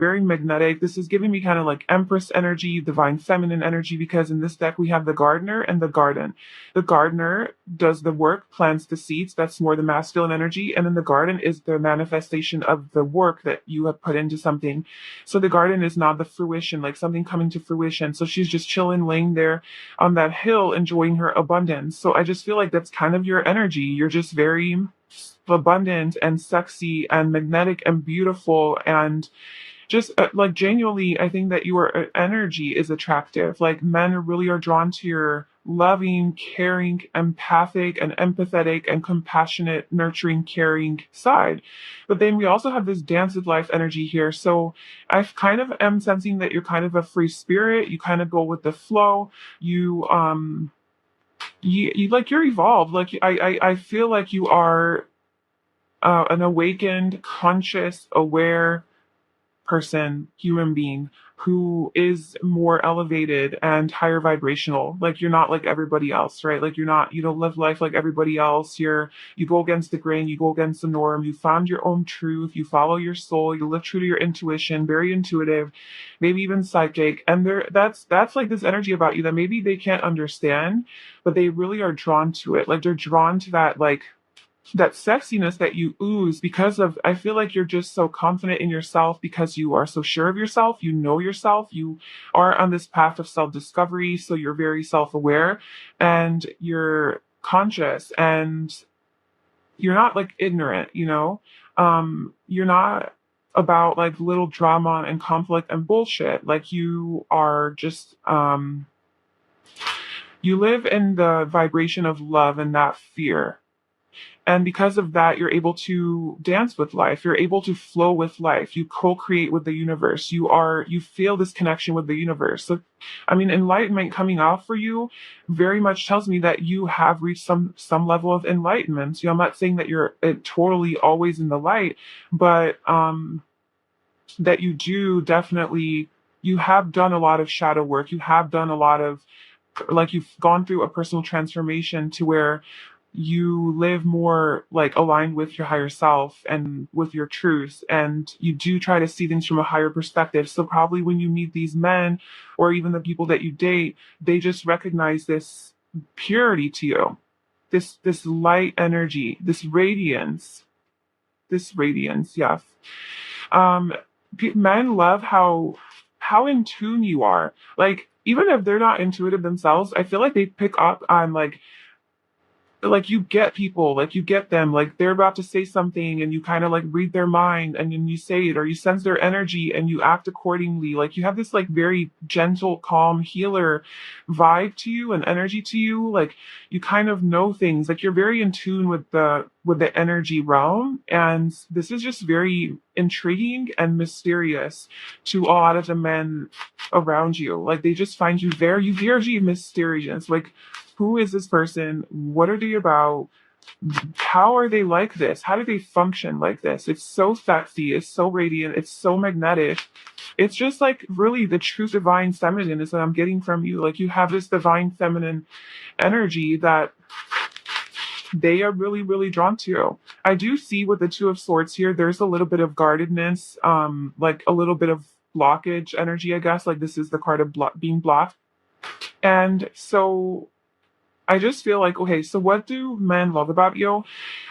very magnetic. This is giving me kind of like Empress energy, divine feminine energy, because in this deck we have the gardener and the garden. The gardener does the work, plants the seeds. That's more the masculine energy. And then the garden is the manifestation of the work that you have put into something. So the garden is not the fruition, like something coming to fruition. So she's just chilling, laying there on that hill, enjoying her abundance. So I just feel like that's kind of your energy. You're just very abundant and sexy and magnetic and beautiful and just like genuinely, I think that your energy is attractive. Like men really are drawn to your loving, caring, empathic, and empathetic and compassionate, nurturing, caring side. But then we also have this dance with life energy here. So I kind of am sensing that you're kind of a free spirit. You kind of go with the flow. You like you're evolved. Like I feel like you are an awakened, conscious, aware person, human being who is more elevated and higher vibrational. Like you're not like everybody else, right? Like you don't live life like everybody else. You go against the grain, you go against the norm, you found your own truth, you follow your soul, you live true to your intuition, very intuitive, maybe even psychic. And that's like this energy about you that maybe they can't understand, but they really are drawn to it. Like they're drawn to that like that sexiness that you ooze because of I feel like you're just so confident in yourself because you are so sure of yourself, you know yourself, you are on this path of self-discovery, so you're very self-aware and you're conscious and you're not like ignorant, you know? You're not about like little drama and conflict and bullshit. Like you are just you live in the vibration of love and not fear. And because of that, you're able to dance with life. You're able to flow with life. You co-create with the universe. You feel this connection with the universe. So, I mean, enlightenment coming out for you very much tells me that you have reached some level of enlightenment. You know, I'm not saying that you're totally always in the light, but, that you do definitely, you have done a lot of shadow work. You have done a lot of, like, you've gone through a personal transformation to where you live more like aligned with your higher self and with your truth, and you do try to see things from a higher perspective. So probably when you meet these men or even the people that you date, they just recognize this purity to you, this light energy, this radiance, yes. um Men love how in tune you are. Like even if they're not intuitive themselves, I feel like they pick up on like you get people, like you get them, like they're about to say something and you kind of like read their mind and then you say it, or you sense their energy and you act accordingly. Like you have this like very gentle, calm, healer vibe to you and energy to you. Like you kind of know things, like you're very in tune with the energy realm. And this is just very intriguing and mysterious to a lot of the men around you. Like they just find you very mysterious. Like who is this person? What are they about? How are they like this? How do they function like this? It's so sexy. It's so radiant. It's so magnetic. It's just like really the true divine feminine is that I'm getting from you. Like you have this divine feminine energy that they are really drawn to. I do see with the Two of Swords here, there's a little bit of guardedness, like a little bit of blockage energy, I guess. Like this is the card of being blocked. And so I just feel like, okay, so what do men love about you?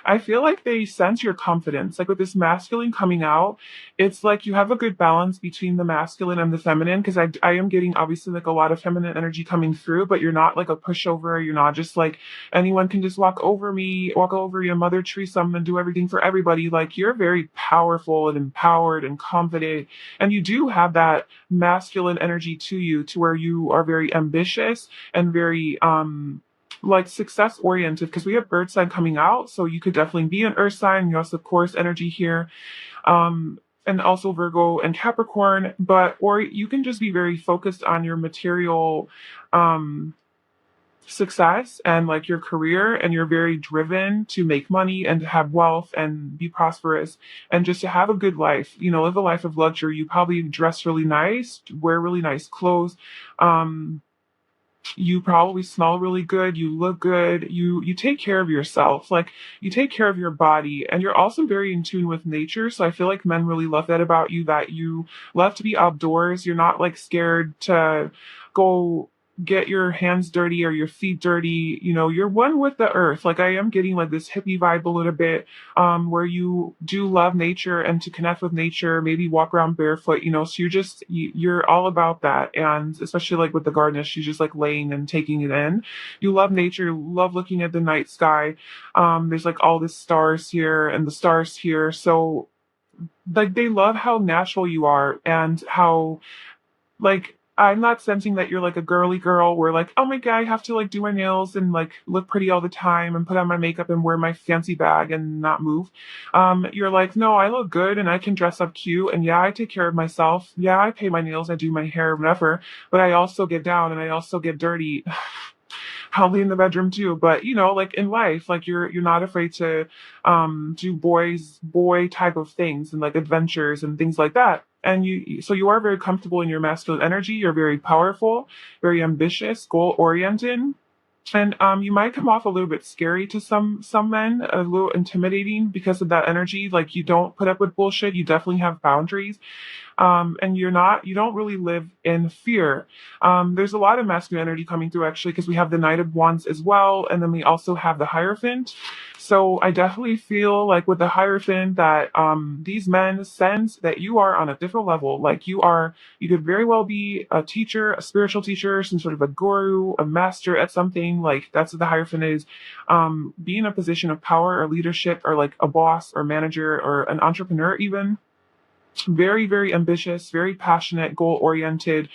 I feel like they sense your confidence. Like with this masculine coming out, it's like you have a good balance between the masculine and the feminine. Because I am getting obviously like a lot of feminine energy coming through, but you're not like a pushover. You're not just like anyone can just walk over you, Mother Teresa, and do everything for everybody. Like you're very powerful and empowered and confident. And you do have that masculine energy to you to where you are very ambitious and very, like success oriented, because we have bird sign coming out, so you could definitely be an earth sign. You also of course energy here, and also Virgo and Capricorn, but or you can just be very focused on your material success and like your career, and you're very driven to make money and to have wealth and be prosperous and just to have a good life, you know, live a life of luxury. You probably dress really nice, wear really nice clothes, um You probably smell really good, you look good, you take care of yourself, like you take care of your body, and you're also very in tune with nature. So I feel like men really love that about you, that you love to be outdoors. You're not like scared to go get your hands dirty or your feet dirty. You know, you're one with the earth. Like I am getting like this hippie vibe a little bit, where you do love nature and to connect with nature, maybe walk around barefoot, you know, so you're all about that. And especially like with the garden, you just like laying and taking it in. You love nature, you love looking at the night sky. There's like all the stars here and the stars here. So like they love how natural you are and how like I'm not sensing that you're like a girly girl where like, oh my god, I have to like do my nails and like look pretty all the time and put on my makeup and wear my fancy bag and not move. You're like, no, I look good and I can dress up cute and yeah, I take care of myself. Yeah, I pay my nails, I do my hair, whatever. But I also get down and I also get dirty. Probably in the bedroom too. But you know, like in life, like you're not afraid to do boy type of things and like adventures and things like that. And you are very comfortable in your masculine energy. You're very powerful, very ambitious, goal oriented. And you might come off a little bit scary to some men, a little intimidating because of that energy. Like you don't put up with bullshit. You definitely have boundaries, and you don't really live in fear. There's a lot of masculine energy coming through actually because we have the Knight of Wands as well, and then we also have the Hierophant. So I definitely feel like with the Hierophant that these men sense that you are on a different level. Like you could very well be a teacher, a spiritual teacher, some sort of a guru, a master at something. Like that's what the Hierophant is. Be in a position of power or leadership, or like a boss or manager or an entrepreneur even. Very, very ambitious, very passionate, goal oriented.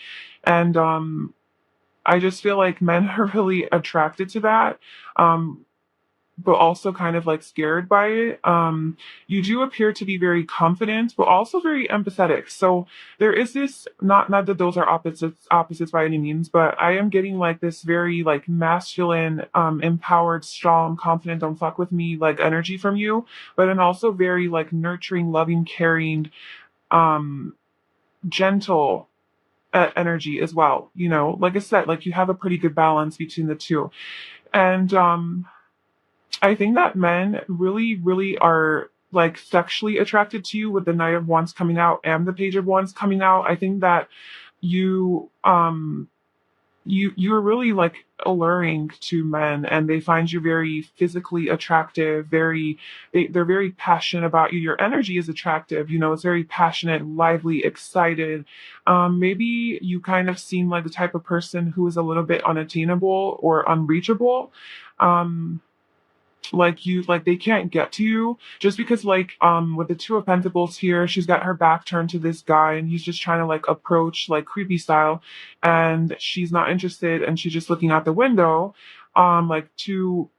And I just feel like men are really attracted to that. Um, but also kind of like scared by it. You do appear to be very confident, but also very empathetic. So there is this, not that those are opposites by any means, but I am getting like this very like masculine, empowered, strong, confident, don't fuck with me like energy from you, but then also very like nurturing, loving, caring, um gentle energy as well. You know, like I said, like you have a pretty good balance between the two. And I think that men really, really are like sexually attracted to you with the Knight of Wands coming out and the Page of Wands coming out. I think that you you're really like alluring to men, and they find you very physically attractive, they're very passionate about you. Your energy is attractive, you know, it's very passionate, lively, excited. Maybe you kind of seem like the type of person who is a little bit unattainable or unreachable. um like they can't get to you just because like with the Two of Pentacles here, she's got her back turned to this guy and he's just trying to like approach like creepy style, and she's not interested and she's just looking out the window, like too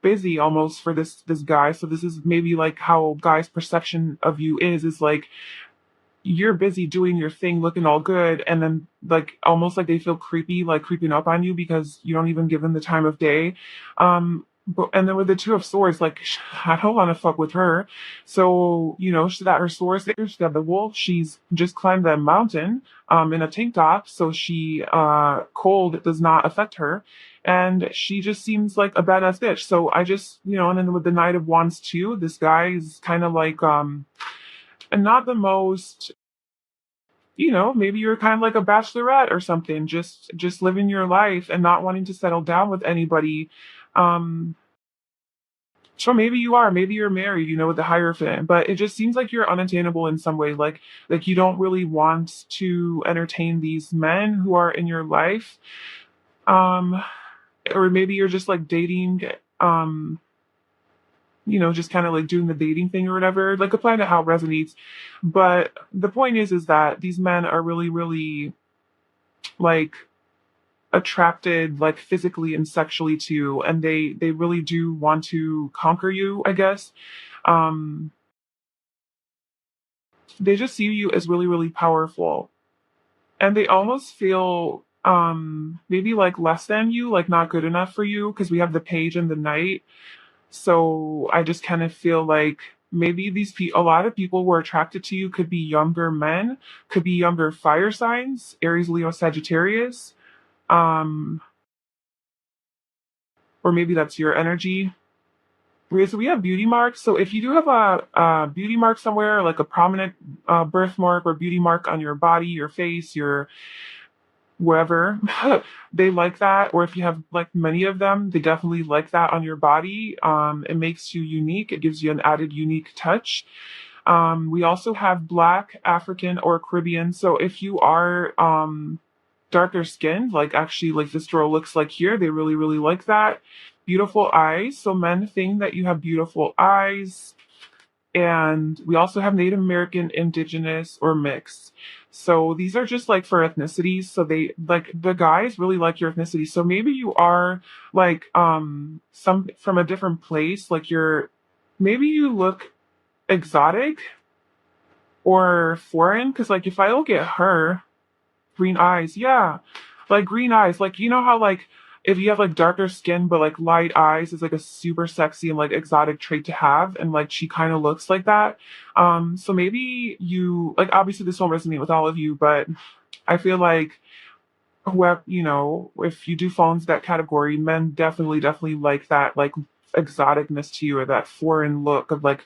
busy almost for this guy. So this is maybe like how guys perception of you is like you're busy doing your thing, looking all good, and then like almost like they feel creepy, like creeping up on you because you don't even give them the time of day. But and then with the Two of Swords, like I don't want to fuck with her. So you know, she's got her swords there. She's got the wolf. She's just climbed that mountain in a tank top, so she cold does not affect her, and she just seems like a badass bitch. So I just and then with the Knight of Wands too, this guy is kind of like and not the most, maybe you're kind of like a bachelorette or something, just living your life and not wanting to settle down with anybody. Um, so maybe you're married, with the Hierophant, but it just seems like you're unattainable in some way. Like you don't really want to entertain these men who are in your life. Um, or maybe you're just like dating, um, just kind of like doing the dating thing or whatever. Like apply to how it resonates. But the point is that these men are really, really like attracted like physically and sexually to you, and they really do want to conquer you, I guess. Um they just see you as really, really powerful. And they almost feel maybe like less than you, like not good enough for you, because we have the Page and the Knight. So I just kind of feel like maybe a lot of people who are attracted to you could be younger men, could be younger fire signs, Aries, Leo, Sagittarius. or maybe that's your energy. Okay, so we have beauty marks. So if you do have a beauty mark somewhere, like a prominent birthmark or beauty mark on your body, your face, your wherever, they like that. Or if you have like many of them, they definitely like that on your body. It makes you unique. It gives you an added unique touch. We also have Black, African, or Caribbean. So if you are darker skinned, like actually like this girl looks like here, they really, really like that. Beautiful eyes. So men think that you have beautiful eyes. And we also have Native American, Indigenous, or mixed. So these are just like for ethnicities. So they like the guys really like your ethnicity. So maybe you are like some from a different place, like you're maybe you look exotic or foreign. Cause like if I look at her, green eyes, yeah. Like green eyes. Like you know how like if you have like darker skin but like light eyes is like a super sexy and like exotic trait to have and like she kind of looks like that. So maybe you like obviously this won't resonate with all of you, but I feel like whoever if you do fall into that category, men definitely like that like exoticness to you or that foreign look of like,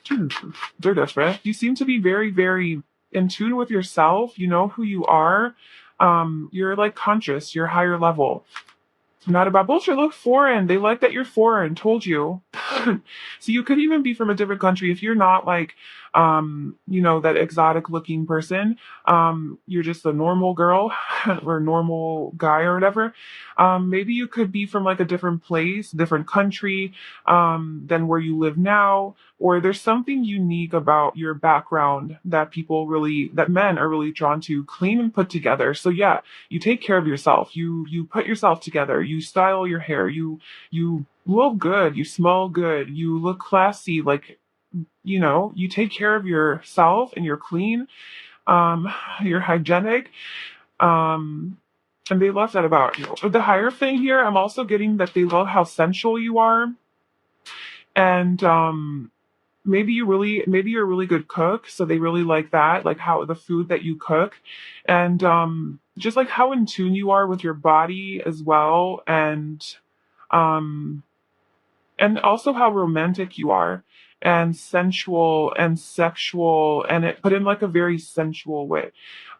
they're different. You seem to be very in tune with yourself. You know who you are. You're like conscious, you're higher level. Not about bullshit. Look foreign. They like that you're foreign. Told you. So you could even be from a different country if you're not like, that exotic looking person. You're just a normal girl or normal guy or whatever. Maybe you could be from like a different place, different country, than where you live now. Or there's something unique about your background that men are really drawn to, clean and put together. So yeah, you take care of yourself. You put yourself together. You style your hair. You look good. You smell good. You look classy. Like you take care of yourself and you're clean. You're hygienic. And they love that about you. The higher thing here, I'm also getting that they love how sensual you are, and maybe you're a really good cook, so they really like that, like how the food that you cook, and just like how in tune you are with your body as well, um and also how romantic you are and sensual and sexual and it put in like a very sensual way.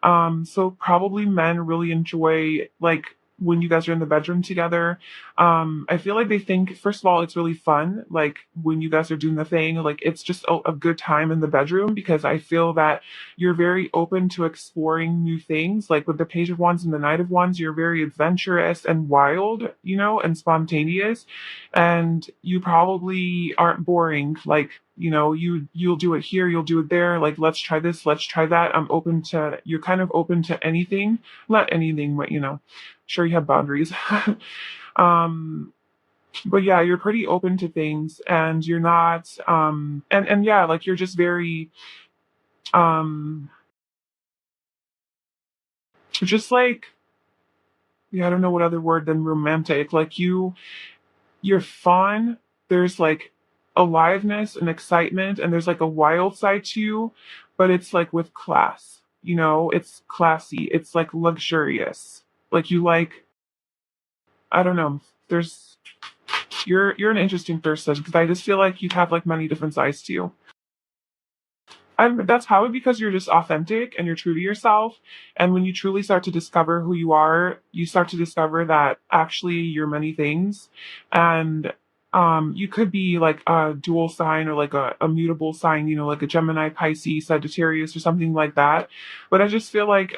So probably men really enjoy like when you guys are in the bedroom together. I feel like they think first of all it's really fun, like when you guys are doing the thing, like it's just a good time in the bedroom because I feel that you're very open to exploring new things. Like with the Page of Wands and the Knight of Wands, you're very adventurous and wild, and spontaneous, and you probably aren't boring. Like you'll do it here, you'll do it there, like let's try this, let's try that. You're kind of open to anything, not anything, but sure you have boundaries. um but yeah, you're pretty open to things, and you're not and yeah, like you're just very um just like, yeah, I don't know what other word than romantic. Like you're fun. There's like aliveness and excitement, and there's like a wild side to you, but it's like with class. It's classy. It's like luxurious. Like you like, I don't know. You're an interesting person because I just feel like you have like many different sides to you. That's probably because you're just authentic and you're true to yourself. And when you truly start to discover who you are, you start to discover that actually you're many things. And you could be like a dual sign or like a mutable sign, like a Gemini, Pisces, Sagittarius, or something like that. But I just feel like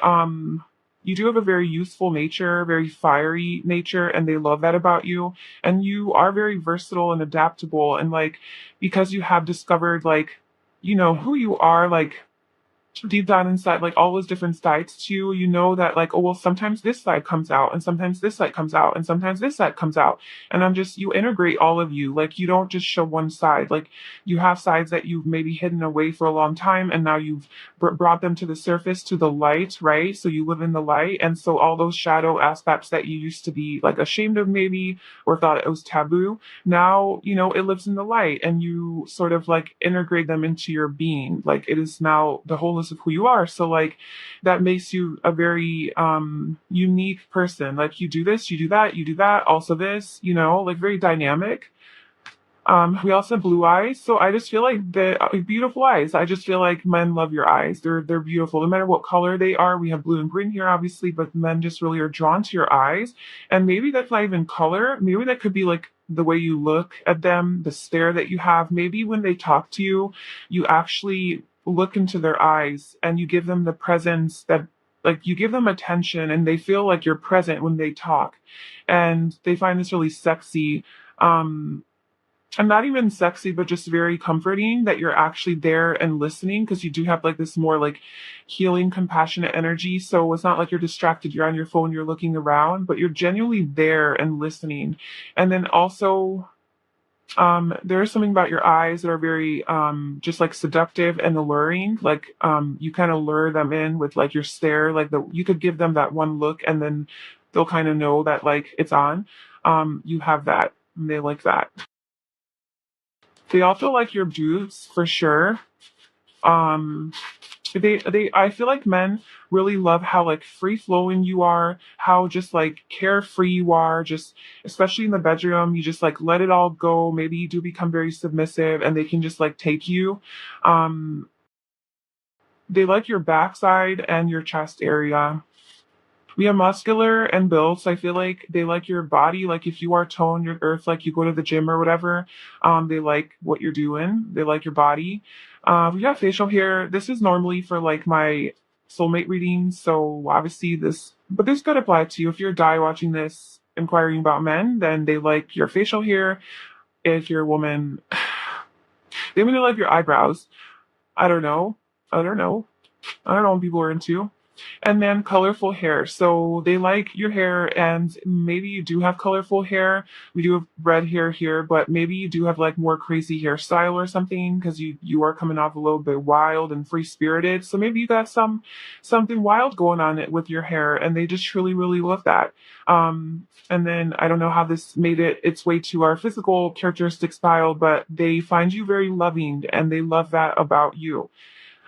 you do have a very useful nature, very fiery nature, and they love that about you. And you are very versatile and adaptable. And like because you have discovered like who you are, like deep down inside, like all those different sides to you, that like, oh, well, sometimes this side comes out and sometimes this side comes out and sometimes this side comes out. And you integrate all of you. Like you don't just show one side. Like you have sides that you've maybe hidden away for a long time and now you've brought them to the surface, to the light, right? So you live in the light. And so all those shadow aspects that you used to be like ashamed of maybe or thought it was taboo, now, it lives in the light and you sort of like integrate them into your being. Like it is now the whole regardless of who you are. So like that makes you a very unique person. Like you do this, you do that, also this, you know, like very dynamic. We also have blue eyes, so I just feel like the beautiful eyes. I just feel like men love your eyes. They're beautiful, no matter what color they are. We have blue and green here, obviously, but men just really are drawn to your eyes. And maybe that's not even color. Maybe that could be like the way you look at them, the stare that you have. Maybe when they talk to you, you actually look into their eyes and you give them the presence that, like, you give them attention, and they feel like you're present when they talk, and they find this really sexy. Um, and not even sexy, but just very comforting that you're actually there and listening, because you do have like this more like healing, compassionate energy. So it's not like you're distracted, you're on your phone, you're looking around, but you're genuinely there and listening. And then also, there's something about your eyes that are very just like seductive and alluring. Like you kind of lure them in with like your stare, like you could give them that one look and then they'll kind of know that like it's on. You have that, and they like that. They also like your boobs for sure. Um, they I feel like men really love how like free flowing you are, how just like carefree you are, just especially in the bedroom, you just like let it all go. Maybe you do become very submissive and they can just like take you. Um, they like your backside and your chest area. We are muscular and built, so I feel like they like your body. Like if you are toned, your earth, like you go to the gym or whatever, they like what you're doing. They like your body. We have facial hair. This is normally for like my soulmate readings, so obviously but this could apply to you. If you're a guy watching this inquiring about men, then they like your facial hair. If you're a woman, they really like your eyebrows. I don't know. I don't know. I don't know what people are into. And then colorful hair. So they like your hair, and maybe you do have colorful hair. We do have red hair here, but maybe you do have like more crazy hairstyle or something, because you are coming off a little bit wild and free spirited. So maybe you got something wild going on with your hair, and they just truly really love that. And then I don't know how this made its way to our physical characteristic style, but they find you very loving, and they love that about you.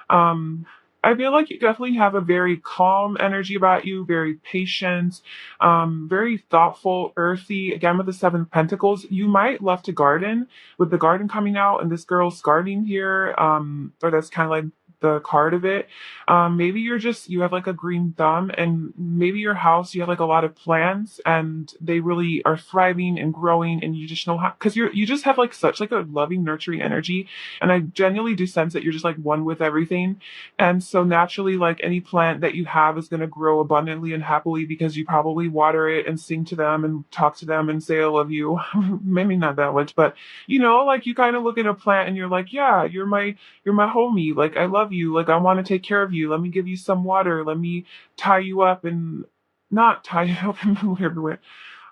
Um, I feel like you definitely have a very calm energy about you, very patient, very thoughtful, earthy. Again, with the Seven of Pentacles, you might love to garden, with the garden coming out and this girl's gardening here, or that's kind of like the card of it. Maybe you have like a green thumb, and maybe your house, you have like a lot of plants and they really are thriving and growing, and you just know how, because you just have like such like a loving, nurturing energy. And I genuinely do sense that you're just like one with everything. And so naturally, like any plant that you have is going to grow abundantly and happily because you probably water it and sing to them and talk to them and say, I love you. Maybe not that much, but you know, like you kind of look at a plant and you're like, yeah, you're my homie. Like, I love you. Like, I want to take care of you. Let me give you some water. Let me tie you up and not tie you up in the weird way.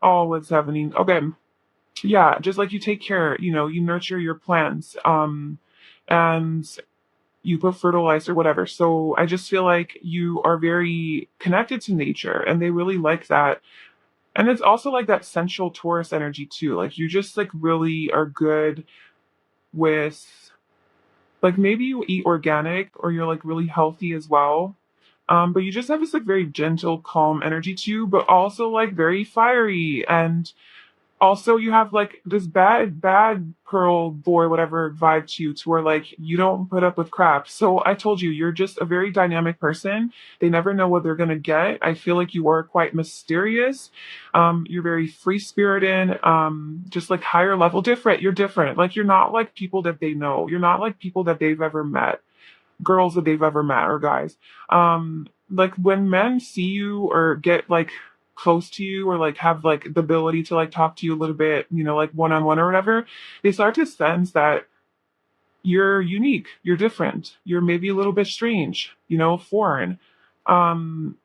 Oh, what's happening? Okay. Yeah. Just like you take care, you know, you nurture your plants. And you put fertilizer, whatever. So I just feel like you are very connected to nature, and they really like that. And it's also like that sensual Taurus energy too. Like you just like really are good with, like, maybe you eat organic or you're like really healthy as well. But you just have this like very gentle, calm energy too, but also like very fiery. And also you have like this bad pearl boy, whatever vibe to you, to where like you don't put up with crap. So I told you, you're just a very dynamic person. They never know what they're gonna get. I feel like you are quite mysterious. You're very free spirited, just like higher level, different. You're different. Like you're not like people that they know. You're not like people that they've ever met, girls that they've ever met, or guys. Like when men see you or get like close to you, or like have like the ability to like talk to you a little bit, you know, like one on one or whatever, they start to sense that you're unique, you're different, you're maybe a little bit strange, you know, foreign. Um,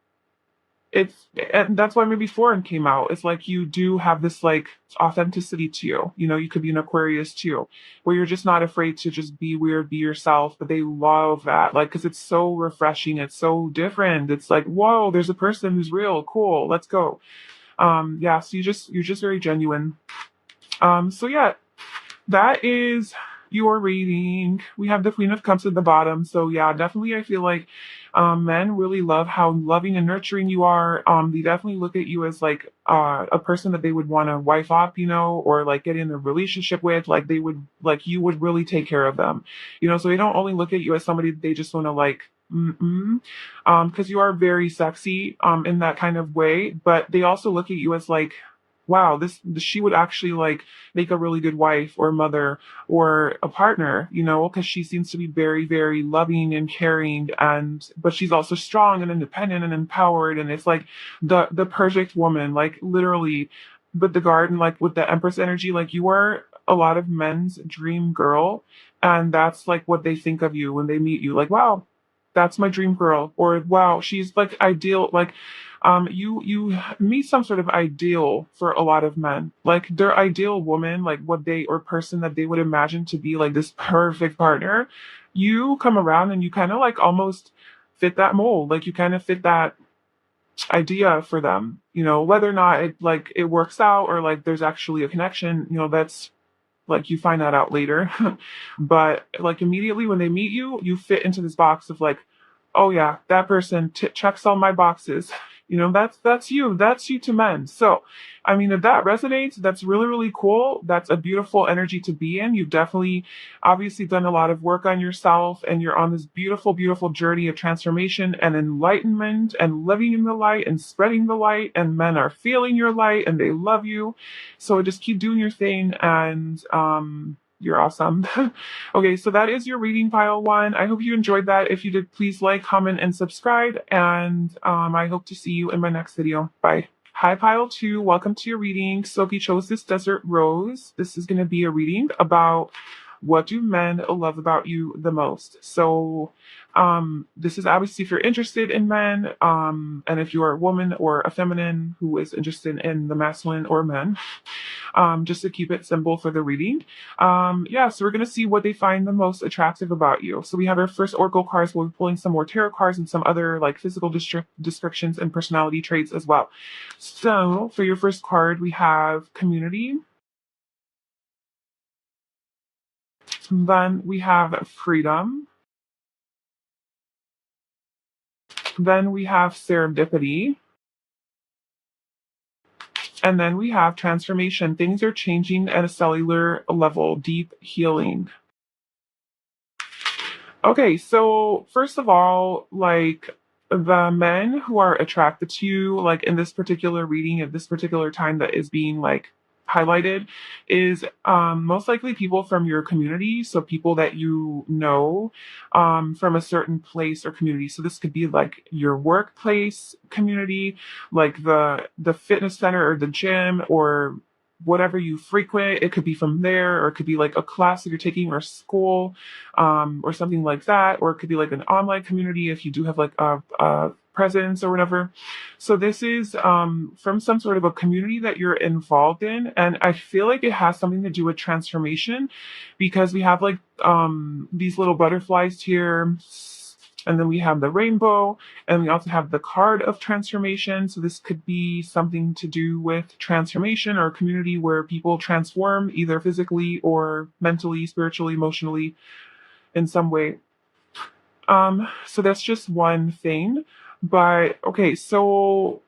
it's and that's why maybe foreign came out. It's like you do have this like authenticity to you. You know, you could be an Aquarius too, where you're just not afraid to just be weird, be yourself. But they love that, like, because it's so refreshing. It's so different. It's like, whoa, there's a person who's real, cool. Let's go. Yeah. So you're just very genuine. So yeah, that is your reading. We have the Queen of Cups at the bottom. So yeah, definitely I feel like men really love how loving and nurturing you are. They definitely look at you as like a person that they would want to wife up, or like get in a relationship with. Like they would like you would really take care of them. So they don't only look at you as somebody that they just want to like because you are very sexy in that kind of way, but they also look at you as like, wow, this she would actually like make a really good wife or mother or a partner, because she seems to be very, very loving and caring, and but she's also strong and independent and empowered, and it's like the perfect woman, like literally. But the garden, like with the Empress energy, like you are a lot of men's dream girl, and that's like what they think of you when they meet you. Like, wow, that's my dream girl, or wow, she's like ideal. Like you meet some sort of ideal for a lot of men, like their ideal woman, like what they or person that they would imagine to be like this perfect partner. You come around and you kind of like almost fit that mold, like you kind of fit that idea for them, whether or not it works out or like there's actually a connection, that's like you find that out later. But like immediately when they meet you, you fit into this box of like, oh yeah, that person checks all my boxes. That's you to men. So, I mean, if that resonates, that's really, really cool. That's a beautiful energy to be in. You've definitely, obviously done a lot of work on yourself, and you're on this beautiful, beautiful journey of transformation and enlightenment and living in the light and spreading the light, and men are feeling your light and they love you. So just keep doing your thing, and you're awesome. Okay, so that is your reading, pile one. I hope you enjoyed that. If you did, please like, comment, and subscribe. And I hope to see you in my next video. Bye. Hi, pile two. Welcome to your reading. Sophie chose this desert rose. This is going to be a reading about what do men love about you the most. So this is obviously if you're interested in men, and if you're a woman or a feminine who is interested in the masculine or men, just to keep it simple for the reading. Yeah, so we're going to see what they find the most attractive about you. So we have our first oracle cards. We'll be pulling some more tarot cards and some other like physical descriptions and personality traits as well. So for your first card, we have community. Then we have freedom. Then we have serendipity. And then we have transformation. Things are changing at a cellular level, deep healing. Okay, so first of all, like the men who are attracted to you, like in this particular reading at this particular time that is being like highlighted, is most likely people from your community. So people that you know from a certain place or community. So this could be like your workplace community, like the fitness center or the gym or whatever you frequent. It could be from there, or it could be like a class that you're taking or school, or something like that, or it could be like an online community if you do have like a presence or whatever. So this is from some sort of a community that you're involved in, and I feel like it has something to do with transformation, because we have like these little butterflies here. And then we have the rainbow, and we also have the card of transformation. So this could be something to do with transformation or a community where people transform either physically or mentally, spiritually, emotionally in some way. So that's just one thing. But okay, so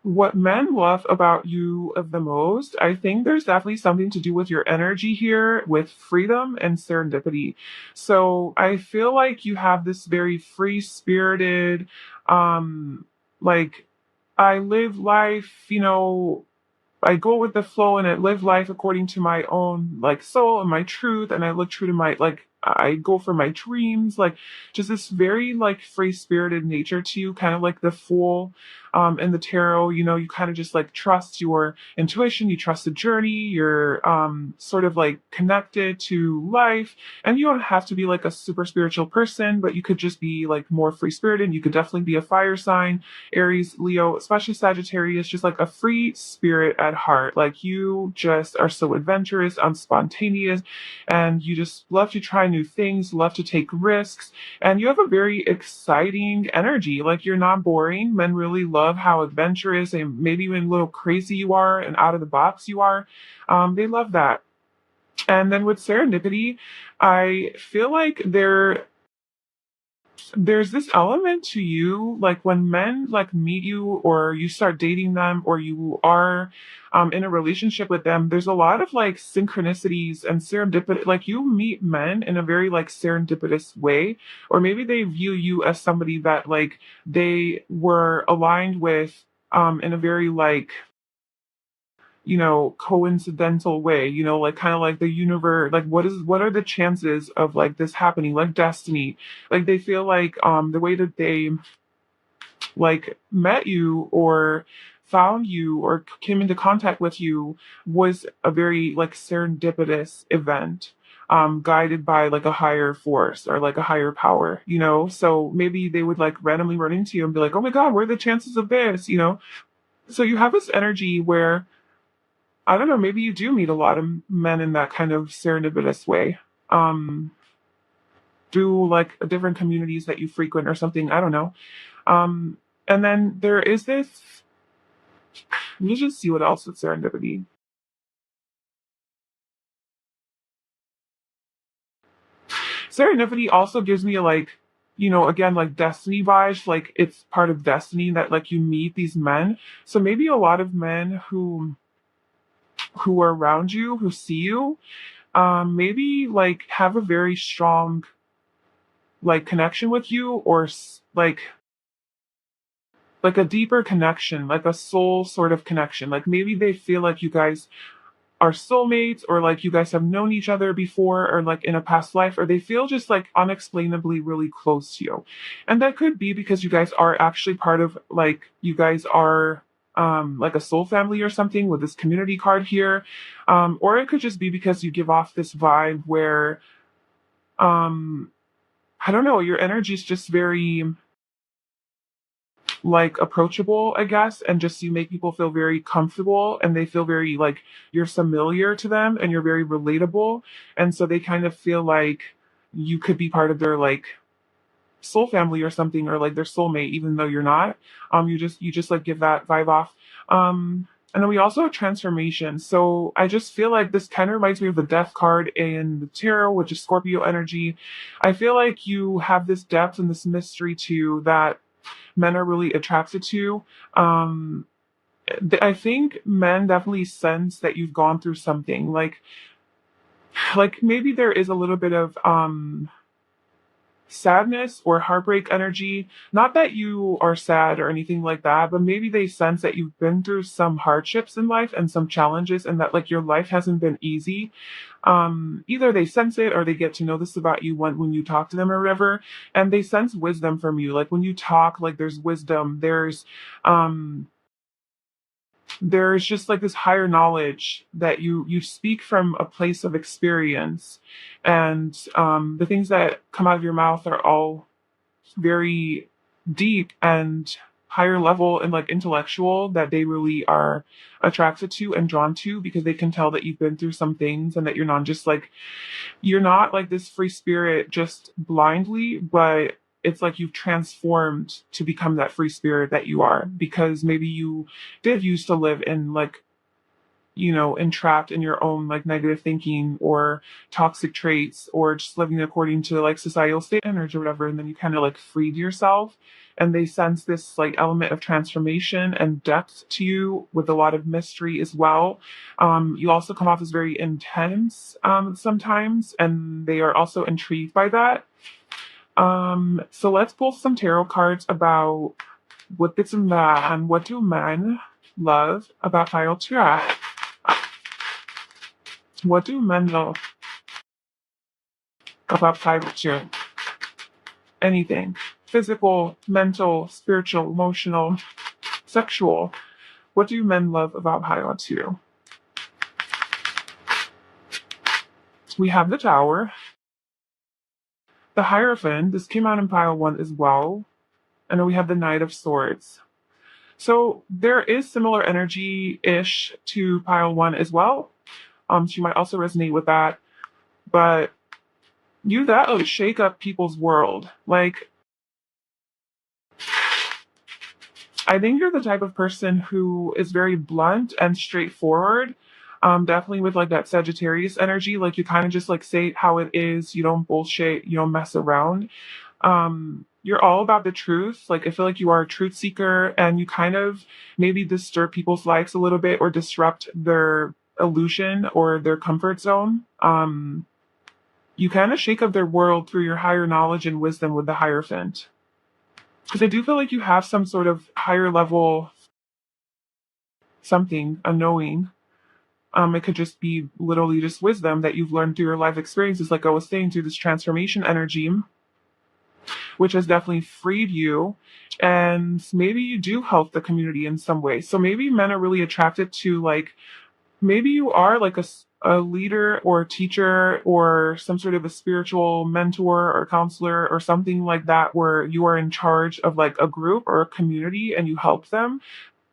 what men love about you of the most, I think there's definitely something to do with your energy here, with freedom and serendipity. So I feel like you have this very free spirited, like I live life, I go with the flow and I live life according to my own like soul and my truth, and I look true to my like I go for my dreams, like just this very like free spirited nature to you, kind of like the fool in the tarot. You kind of just like trust your intuition, you trust the journey, you're sort of like connected to life, and you don't have to be like a super spiritual person, but you could just be like more free spirited. You could definitely be a fire sign, Aries, Leo, especially Sagittarius, just like a free spirit at heart. Like you just are so adventurous, unspontaneous, and you just love to try new things, love to take risks, and you have a very exciting energy. Like you're not boring. Men really love how adventurous and maybe even a little crazy you are and out of the box you are. They love that. And then with serendipity, I feel like there's this element to you, like when men like meet you or you start dating them or you are in a relationship with them, there's a lot of like synchronicities and serendipity. Like you meet men in a very like serendipitous way, or maybe they view you as somebody that like they were aligned with in a very like coincidental way, like kind of like the universe, like what are the chances of like this happening, like destiny. Like they feel like the way that they like met you or found you or came into contact with you was a very like serendipitous event, guided by like a higher force or like a higher power, so maybe they would like randomly run into you and be like, oh my god, what are the chances of this. So you have this energy where I don't know, maybe you do meet a lot of men in that kind of serendipitous way. Um, through like different communities that you frequent or something. I don't know. Um, and then there is this, let me just see what else with serendipity. Serendipity also gives me like, again, like destiny vibes, like it's part of destiny that like you meet these men. So maybe a lot of men who are around you, who see you, maybe like have a very strong like connection with you or like a deeper connection, like a soul sort of connection. Like maybe they feel like you guys are soulmates or like you guys have known each other before or like in a past life, or they feel just like unexplainably really close to you. And that could be because you guys are actually part of like you guys are like a soul family or something with this community card here. Or it could just be because you give off this vibe where um I don't know, your energy is just very like approachable, I guess, and just you make people feel very comfortable and they feel very like you're familiar to them and you're very relatable. And so they kind of feel like you could be part of their like soul family or something or like their soulmate, even though you're not. You just like give that vibe off. And then we also have transformation. So I just feel like this kind of reminds me of the death card in the tarot, which is Scorpio energy. I feel like you have this depth and this mystery too that men are really attracted to. Um, I think men definitely sense that you've gone through something. Like maybe there is a little bit of sadness or heartbreak energy. Not that you are sad or anything like that, but maybe they sense that you've been through some hardships in life and some challenges, and that like your life hasn't been easy. Either they sense it or they get to know this about you when you talk to them or whatever, and they sense wisdom from you. Like when you talk, like there's wisdom, um there's just like this higher knowledge that you speak from a place of experience, and the things that come out of your mouth are all very deep and higher level and like intellectual, that they really are attracted to and drawn to because they can tell that you've been through some things and that you're not like this free spirit just blindly, but it's like you've transformed to become that free spirit that you are, because maybe you did used to live in like entrapped in your own like negative thinking or toxic traits, or just living according to like societal standards or whatever. And then you kind of like freed yourself, and they sense this like element of transformation and depth to you with a lot of mystery as well. You also come off as very intense sometimes, and they are also intrigued by that. So let's pull some tarot cards about what do men love about Fire Tura. What do men love about Fire Tura? Anything. Physical, mental, spiritual, emotional, sexual. What do men love about Fire Tura? We have the Tower. The Hierophant. This came out in pile 1 as well. And then we have the Knight of Swords. So there is similar energy-ish to pile 1 as well. She might also resonate with that. But that would shake up people's world. Like, I think you're the type of person who is very blunt and straightforward. Definitely with like that Sagittarius energy, like you kind of just like say how it is, you don't bullshit, you don't mess around. You're all about the truth. Like I feel like you are a truth seeker and you kind of maybe disturb people's lives a little bit or disrupt their illusion or their comfort zone. You kind of shake up their world through your higher knowledge and wisdom with the Hierophant. Because I do feel like you have some sort of higher level something, a knowing. It could just be literally just wisdom that you've learned through your life experiences, like I was saying, through this transformation energy, which has definitely freed you. And maybe you do help the community in some way. So maybe men are really attracted to like, maybe you are like a leader or a teacher or some sort of a spiritual mentor or counselor or something like that, where you are in charge of like a group or a community and you help them.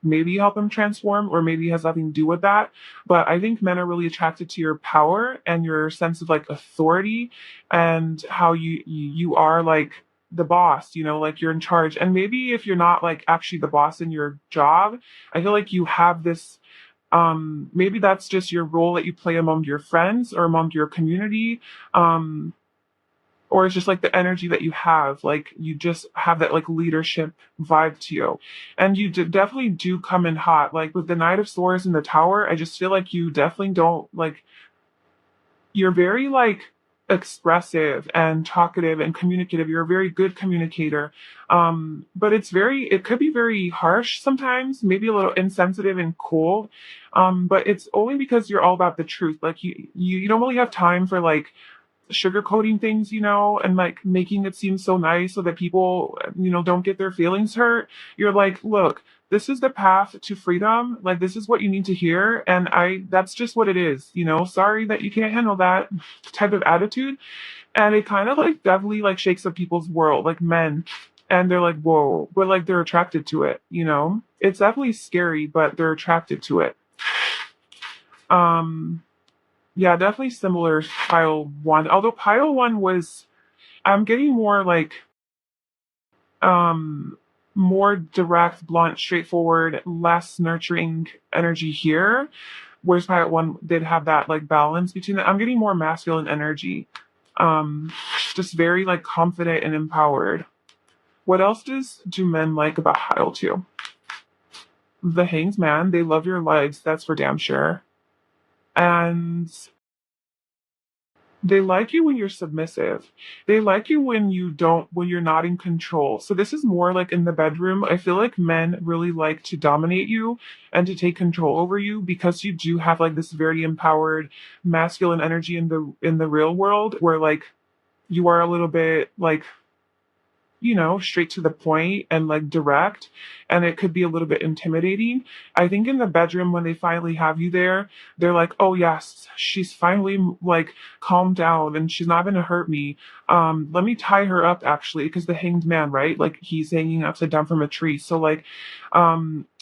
Maybe you help them transform, or maybe it has nothing to do with that. But I think men are really attracted to your power and your sense of like authority and how you are like the boss, like you're in charge. And maybe if you're not like actually the boss in your job, I feel like you have this maybe that's just your role that you play among your friends or among your community. Um or it's just like the energy that you have, like you just have that like leadership vibe to you, and you definitely do come in hot, like with the Knight of Swords in the Tower. I just feel like you definitely don't like, you're very like expressive and talkative and communicative. You're a very good communicator. But it could be very harsh sometimes, maybe a little insensitive and cold. But it's only because you're all about the truth. Like you don't really have time for like sugarcoating things, and like making it seem so nice so that people, don't get their feelings hurt. You're like, look, this is the path to freedom. Like, this is what you need to hear. And that's just what it is, sorry that you can't handle that type of attitude. And it kind of like definitely like shakes up people's world, like men. And they're like, whoa, but like they're attracted to it, It's definitely scary, but they're attracted to it. Um, yeah, definitely similar to pile one. Although pile one was, I'm getting more like, um, more direct, blunt, straightforward, less nurturing energy here. Whereas pile one did have that like balance between it. I'm getting more masculine energy. Just very like confident and empowered. What else do men like about pile two? The Hanged Man. They love your legs. That's for damn sure. And they like you when you're submissive. They like you when you're not in control. So this is more like in the bedroom. I feel like men really like to dominate you and to take control over you because you do have like this very empowered masculine energy in the real world, where like you are a little bit like, straight to the point and like direct. And it could be a little bit intimidating. I think in the bedroom, when they finally have you there, they're like, oh, yes, she's finally like calmed down and she's not going to hurt me. Let me tie her up actually, because the Hanged Man, right? Like he's hanging upside down from a tree. So like,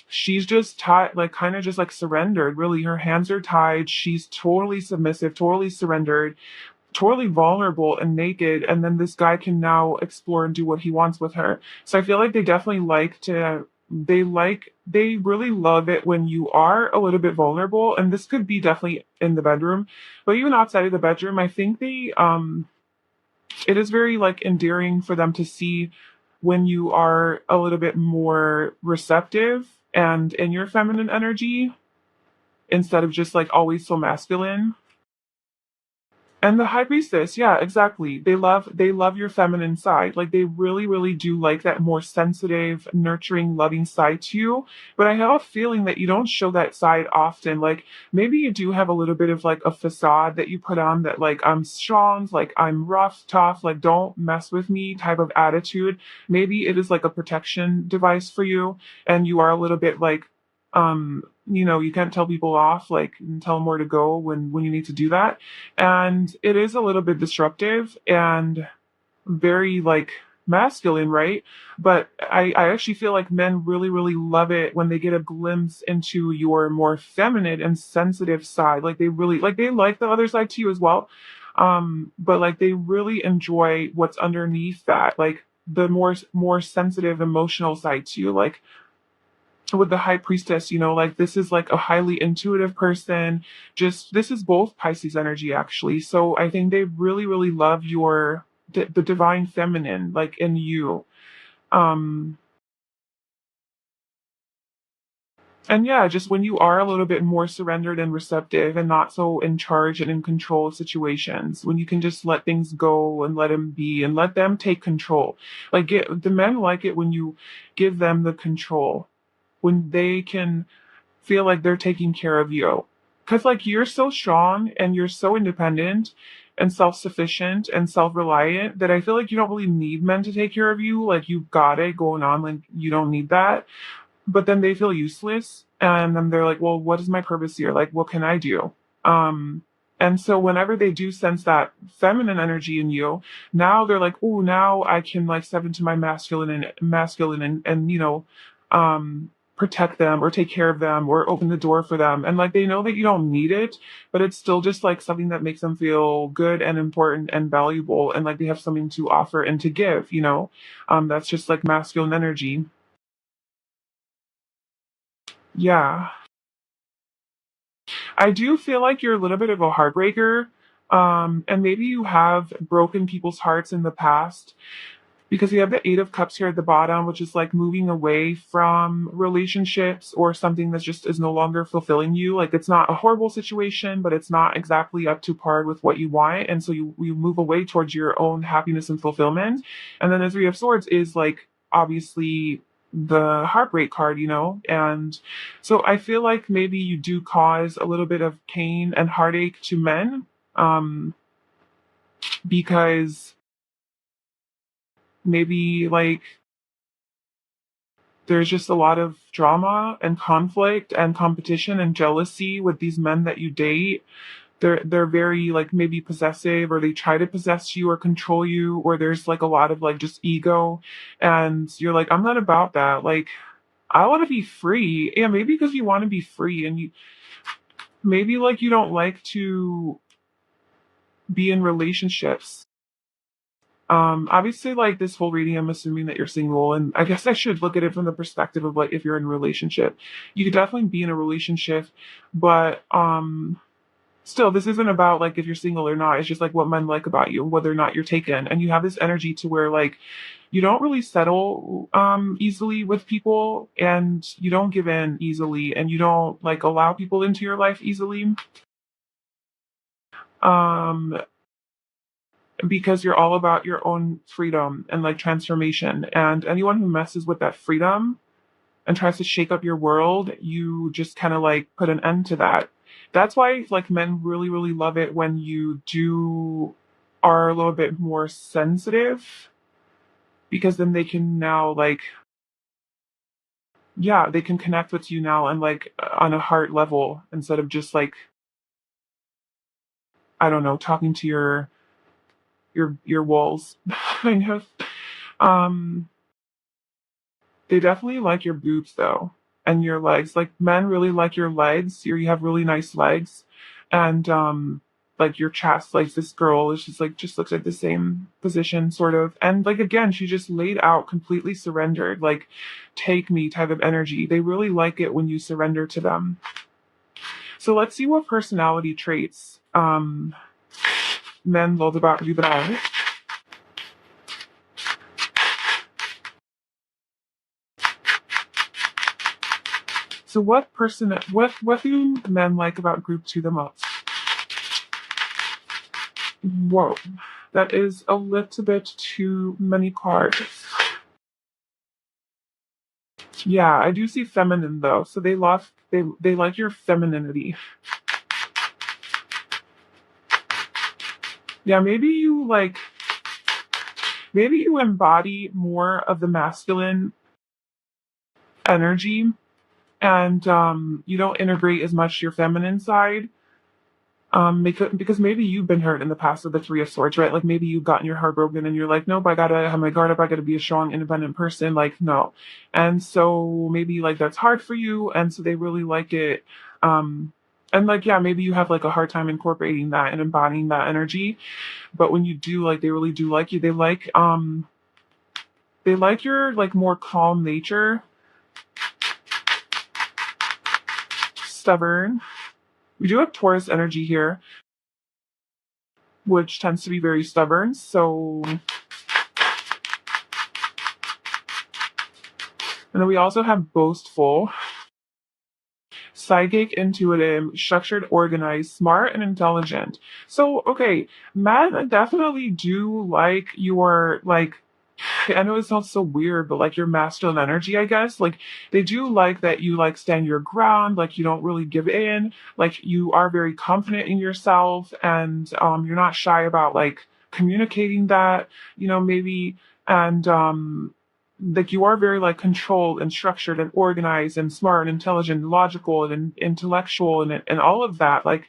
she's just tied, like kind of just like surrendered. Really, her hands are tied. She's totally submissive, totally surrendered, totally vulnerable and naked, and then this guy can now explore and do what he wants with her. So I feel like they definitely they really love it when you are a little bit vulnerable, and this could be definitely in the bedroom, but even outside of the bedroom, I think it is very like endearing for them to see when you are a little bit more receptive and in your feminine energy instead of just like always so masculine. And the High Priestess, yeah, exactly. They love your feminine side. Like they really, really do like that more sensitive, nurturing, loving side to you. But I have a feeling that you don't show that side often. Like maybe you do have a little bit of like a facade that you put on, that like I'm strong, like I'm rough, tough, like don't mess with me type of attitude. Maybe it is like a protection device for you, and you are a little bit like, you can't tell people off, like, and tell them where to go when you need to do that. And it is a little bit disruptive and very like masculine, right? But I actually feel like men really, really love it when they get a glimpse into your more feminine and sensitive side. Like they like the other side to you as well. But like they really enjoy what's underneath that, like the more sensitive, emotional side to you. Like with the high priestess, like this is like a highly intuitive person. Just this is both Pisces energy actually. So I think they really, really love the divine feminine, like in you. Um, and yeah, just when you are a little bit more surrendered and receptive and not so in charge and in control of situations, when you can just let things go and let them be and let them take control. The men like it when you give them the control, when they can feel like they're taking care of you. Because, like, you're so strong and you're so independent and self sufficient and self reliant that I feel like you don't really need men to take care of you. Like, you've got it going on. Like, you don't need that. But then they feel useless. And then they're like, well, what is my purpose here? Like, what can I do? Um, and so whenever they do sense that feminine energy in you, now they're like, oh, now I can like step into my masculine and protect them or take care of them or open the door for them. And like they know that you don't need it, but it's still just like something that makes them feel good and important and valuable and like they have something to offer and to give. That's just like masculine energy. Yeah. I do feel like you're a little bit of a heartbreaker. And maybe you have broken people's hearts in the past because you have the Eight of Cups here at the bottom, which is like moving away from relationships or something that just is no longer fulfilling you. Like it's not a horrible situation, but it's not exactly up to par with what you want. And so you move away towards your own happiness and fulfillment. And then the Three of Swords is like obviously the heartbreak card. And so I feel like maybe you do cause a little bit of pain and heartache to men. Because maybe like there's just a lot of drama and conflict and competition and jealousy with these men that you date. They're very like maybe possessive or they try to possess you or control you or there's like a lot of like just ego and you're like I'm not about that. Like I want to be free. Yeah, maybe because you want to be free and you maybe like you don't like to be in relationships. Obviously, like this whole reading, I'm assuming that you're single, and I guess I should look at it from the perspective of like if you're in a relationship, you could definitely be in a relationship, but still, this isn't about like if you're single or not. It's just like what men like about you, whether or not you're taken, and you have this energy to where like you don't really settle easily with people, and you don't give in easily, and you don't like allow people into your life easily. Um, because you're all about your own freedom and like transformation. And anyone who messes with that freedom and tries to shake up your world, you just kind of like put an end to that. That's why like men really, really love it when you do are a little bit more sensitive because then they can now like yeah, they can connect with you now and like on a heart level instead of just like I don't know, talking to your walls kind of. Um They definitely like your boobs though, and your legs. Like men really like your legs. You have really nice legs, and like your chest. Like this girl is just looks like the same position sort of. And like again, she just laid out completely surrendered. Like take me type of energy. They really like it when you surrender to them. So let's see what personality traits men love about you. So what do men like about group two the most? Whoa, that is a little bit too many cards. Yeah, I do see feminine though, so they like your femininity. Yeah, maybe you embody more of the masculine energy and you don't integrate as much your feminine side. Because maybe you've been hurt in the past with the Three of Swords, right? Like maybe you've gotten your heart broken and you're like, nope, I gotta have my guard up. I gotta be a strong, independent person. Like, no. And so maybe like that's hard for you. And so they really like it. Um, and like, yeah, maybe you have like a hard time incorporating that and embodying that energy. But when you do, like, they really do like you. They like your like more calm nature stubborn. We do have Taurus energy here, which tends to be very stubborn. So, and then we also have boastful, psychic, intuitive, structured, organized, smart, and intelligent. So, okay, men definitely do like your, like, I know it sounds so weird, but like your masculine energy, I guess. Like they do like that you like stand your ground, like you don't really give in, like you are very confident in yourself and you're not shy about like communicating that, maybe and like you are very like controlled and structured and organized and smart and intelligent and logical and intellectual and all of that, like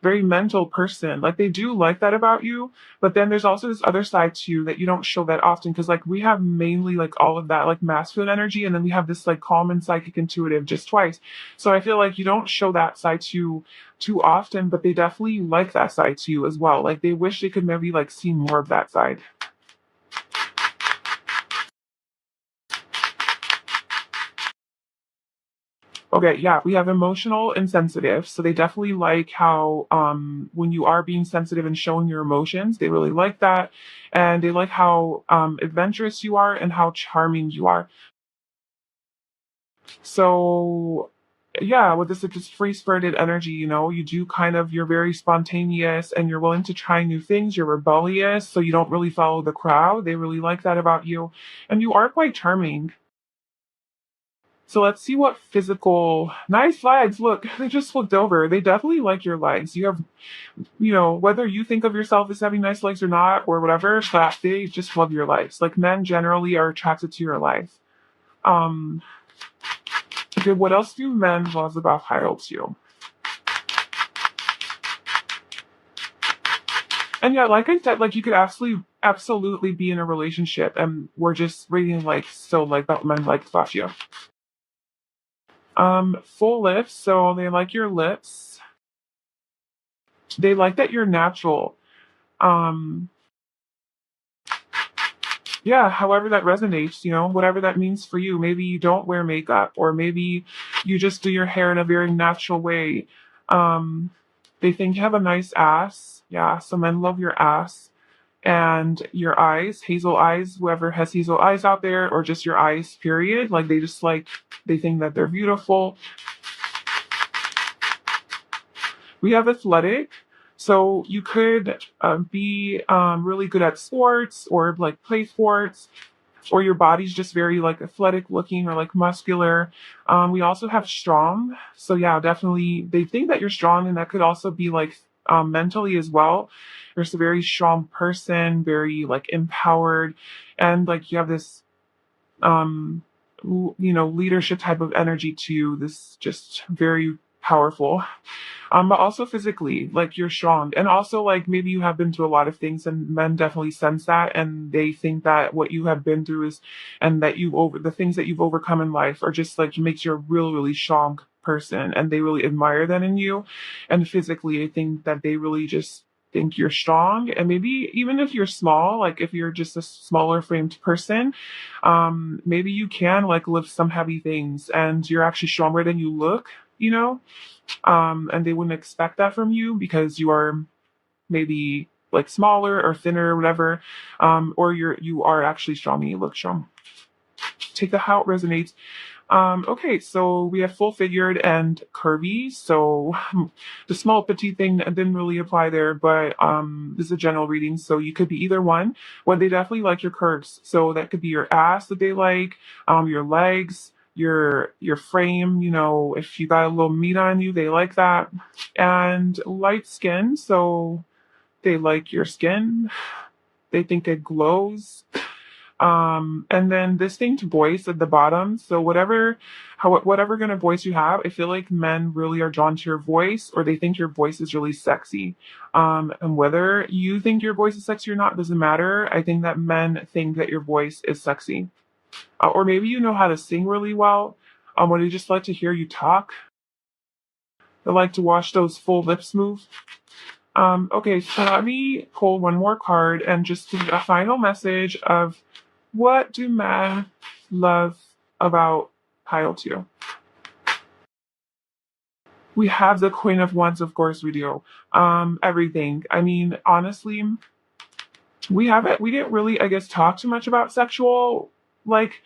very mental person. Like they do like that about you, but then there's also this other side to you that you don't show that often because like we have mainly like all of that like masculine energy, and then we have this like calm and psychic intuitive just twice. So I feel like you don't show that side to you too often, but they definitely like that side to you as well. Like they wish they could maybe like see more of that side. Okay, yeah, we have emotional and sensitive. So they definitely like how when you are being sensitive and showing your emotions, they really like that. And they like how adventurous you are and how charming you are. So yeah, with this like, just free spirited energy, you do kind of you're very spontaneous and you're willing to try new things, you're rebellious, so you don't really follow the crowd. They really like that about you. And you are quite charming. So let's see what physical nice legs. Look, they just flipped over. They definitely like your legs. You have, whether you think of yourself as having nice legs or not, or whatever, that they just love your legs. Like men generally are attracted to your legs. Um, okay, what else do men love about you? And yeah, like I said, like you could absolutely be in a relationship, and we're just reading like so like about men like you. Full lips, so they like your lips. They like that you're natural. Um, yeah, however that resonates, whatever that means for you. Maybe you don't wear makeup, or maybe you just do your hair in a very natural way. Um, they think you have a nice ass. Yeah, so men love your ass and your eyes, hazel eyes, whoever has hazel eyes out there, or just your eyes, period. Like they just like, they think that they're beautiful. We have athletic. So you could be really good at sports or like play sports, or your body's just very like athletic looking or like muscular. We also have strong. So yeah, definitely they think that you're strong, and that could also be like mentally as well. You're just a very strong person, very like empowered, and like you have this leadership type of energy to you. This just very powerful. But also physically, like you're strong. And also like maybe you have been through a lot of things, and men definitely sense that, and they think that what you have been through is and that the things that you've overcome in life are just like makes you a really, really strong person, and they really admire that in you. And physically I think that they really just think you're strong, and maybe even if you're small, like if you're just a smaller framed person, maybe you can like lift some heavy things and you're actually stronger than you look, and they wouldn't expect that from you because you are maybe like smaller or thinner or whatever, or you are actually strong and you look strong. Take that how it resonates. Okay, so we have full figured and curvy. So the small petite thing didn't really apply there, but this is a general reading, so you could be either one. Well, they definitely like your curves, so that could be your ass that they like, your legs, your frame. If you got a little meat on you, they like that, and light skin, so they like your skin. They think it glows. And then distinct voice at the bottom. So whatever kind of voice you have, I feel like men really are drawn to your voice, or they think your voice is really sexy. And whether you think your voice is sexy or not doesn't matter. I think that men think that your voice is sexy. Or maybe you know how to sing really well. Or they just like to hear you talk. They like to watch those full lips move. Okay, so let me pull one more card and just do a final message of what do men love about Pile 2? We have the Queen of Wands, of course we do. Everything. I mean, honestly, we didn't really, I guess, talk too much about sexual, like,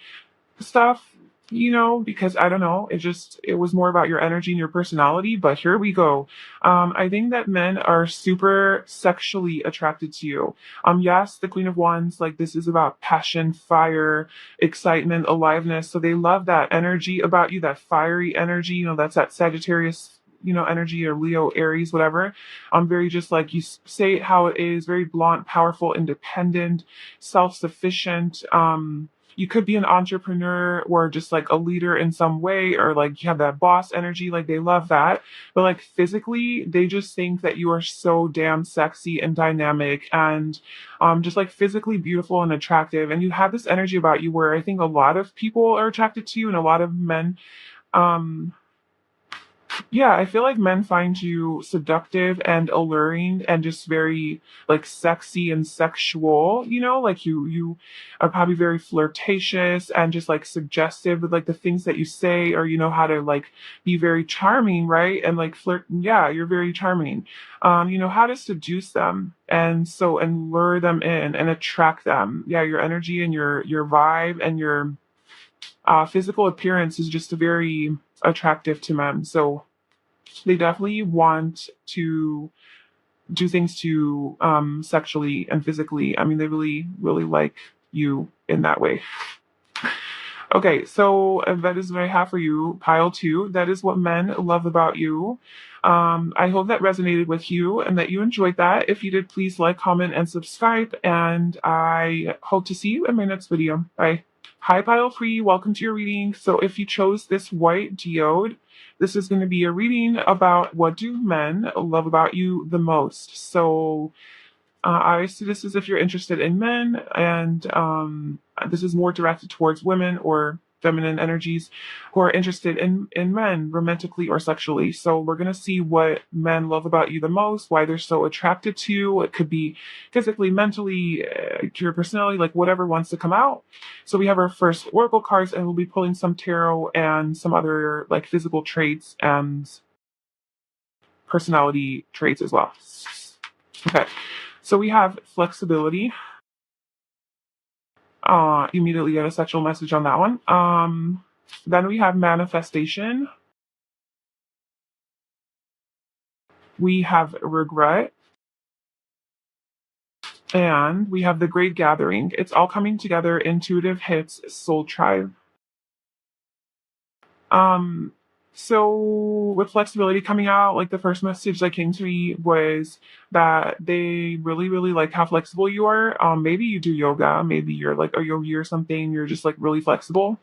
stuff, because I don't know, it was more about your energy and your personality. But here we go. I think that men are super sexually attracted to you. Yes, the Queen of Wands, like, this is about passion, fire, excitement, aliveness. So they love that energy about you, that fiery energy. That's that Sagittarius, energy, or Leo, Aries, whatever. Very just like you say it how it is, very blunt, powerful, independent, self-sufficient. You could be an entrepreneur or just like a leader in some way, or like you have that boss energy, like they love that. But like physically, they just think that you are so damn sexy and dynamic, and just like physically beautiful and attractive. And you have this energy about you where I think a lot of people are attracted to you, and a lot of men. Um, yeah, I feel like men find you seductive and alluring and just very like sexy and sexual, like you are probably very flirtatious and just like suggestive with like the things that you say, or you know how to like be very charming, right? And like flirt, yeah, you're very charming. You know how to seduce them, and lure them in and attract them. Yeah, your energy and your vibe and your physical appearance is just very attractive to men. So they definitely want to do things to sexually and physically. I mean, they really, really like you in that way. Okay, so that is what I have for you, pile two. That is what men love about you. I hope that resonated with you and that you enjoyed that. If you did, please like, comment, and subscribe. And I hope to see you in my next video. Bye. Hi, pile three. Welcome to your reading. So if you chose this white geode, this is going to be a reading about what do men love about you the most. So I see this as if you're interested in men, and this is more directed towards women or feminine energies who are interested in men romantically or sexually. So we're going to see what men love about you the most, why they're so attracted to you. It could be physically, mentally, your personality, like whatever wants to come out. So we have our first oracle cards, and we'll be pulling some tarot and some other like physical traits and personality traits as well. Okay. So we have flexibility. Immediately get a sexual message on that one. Then we have manifestation. We have regret. And we have the great gathering. It's all coming together. Intuitive hits, soul tribe. Um, so with flexibility coming out, like the first message that came to me was that they really, really like how flexible you are. Maybe you do yoga, maybe you're like a yogi or something, you're just like really flexible.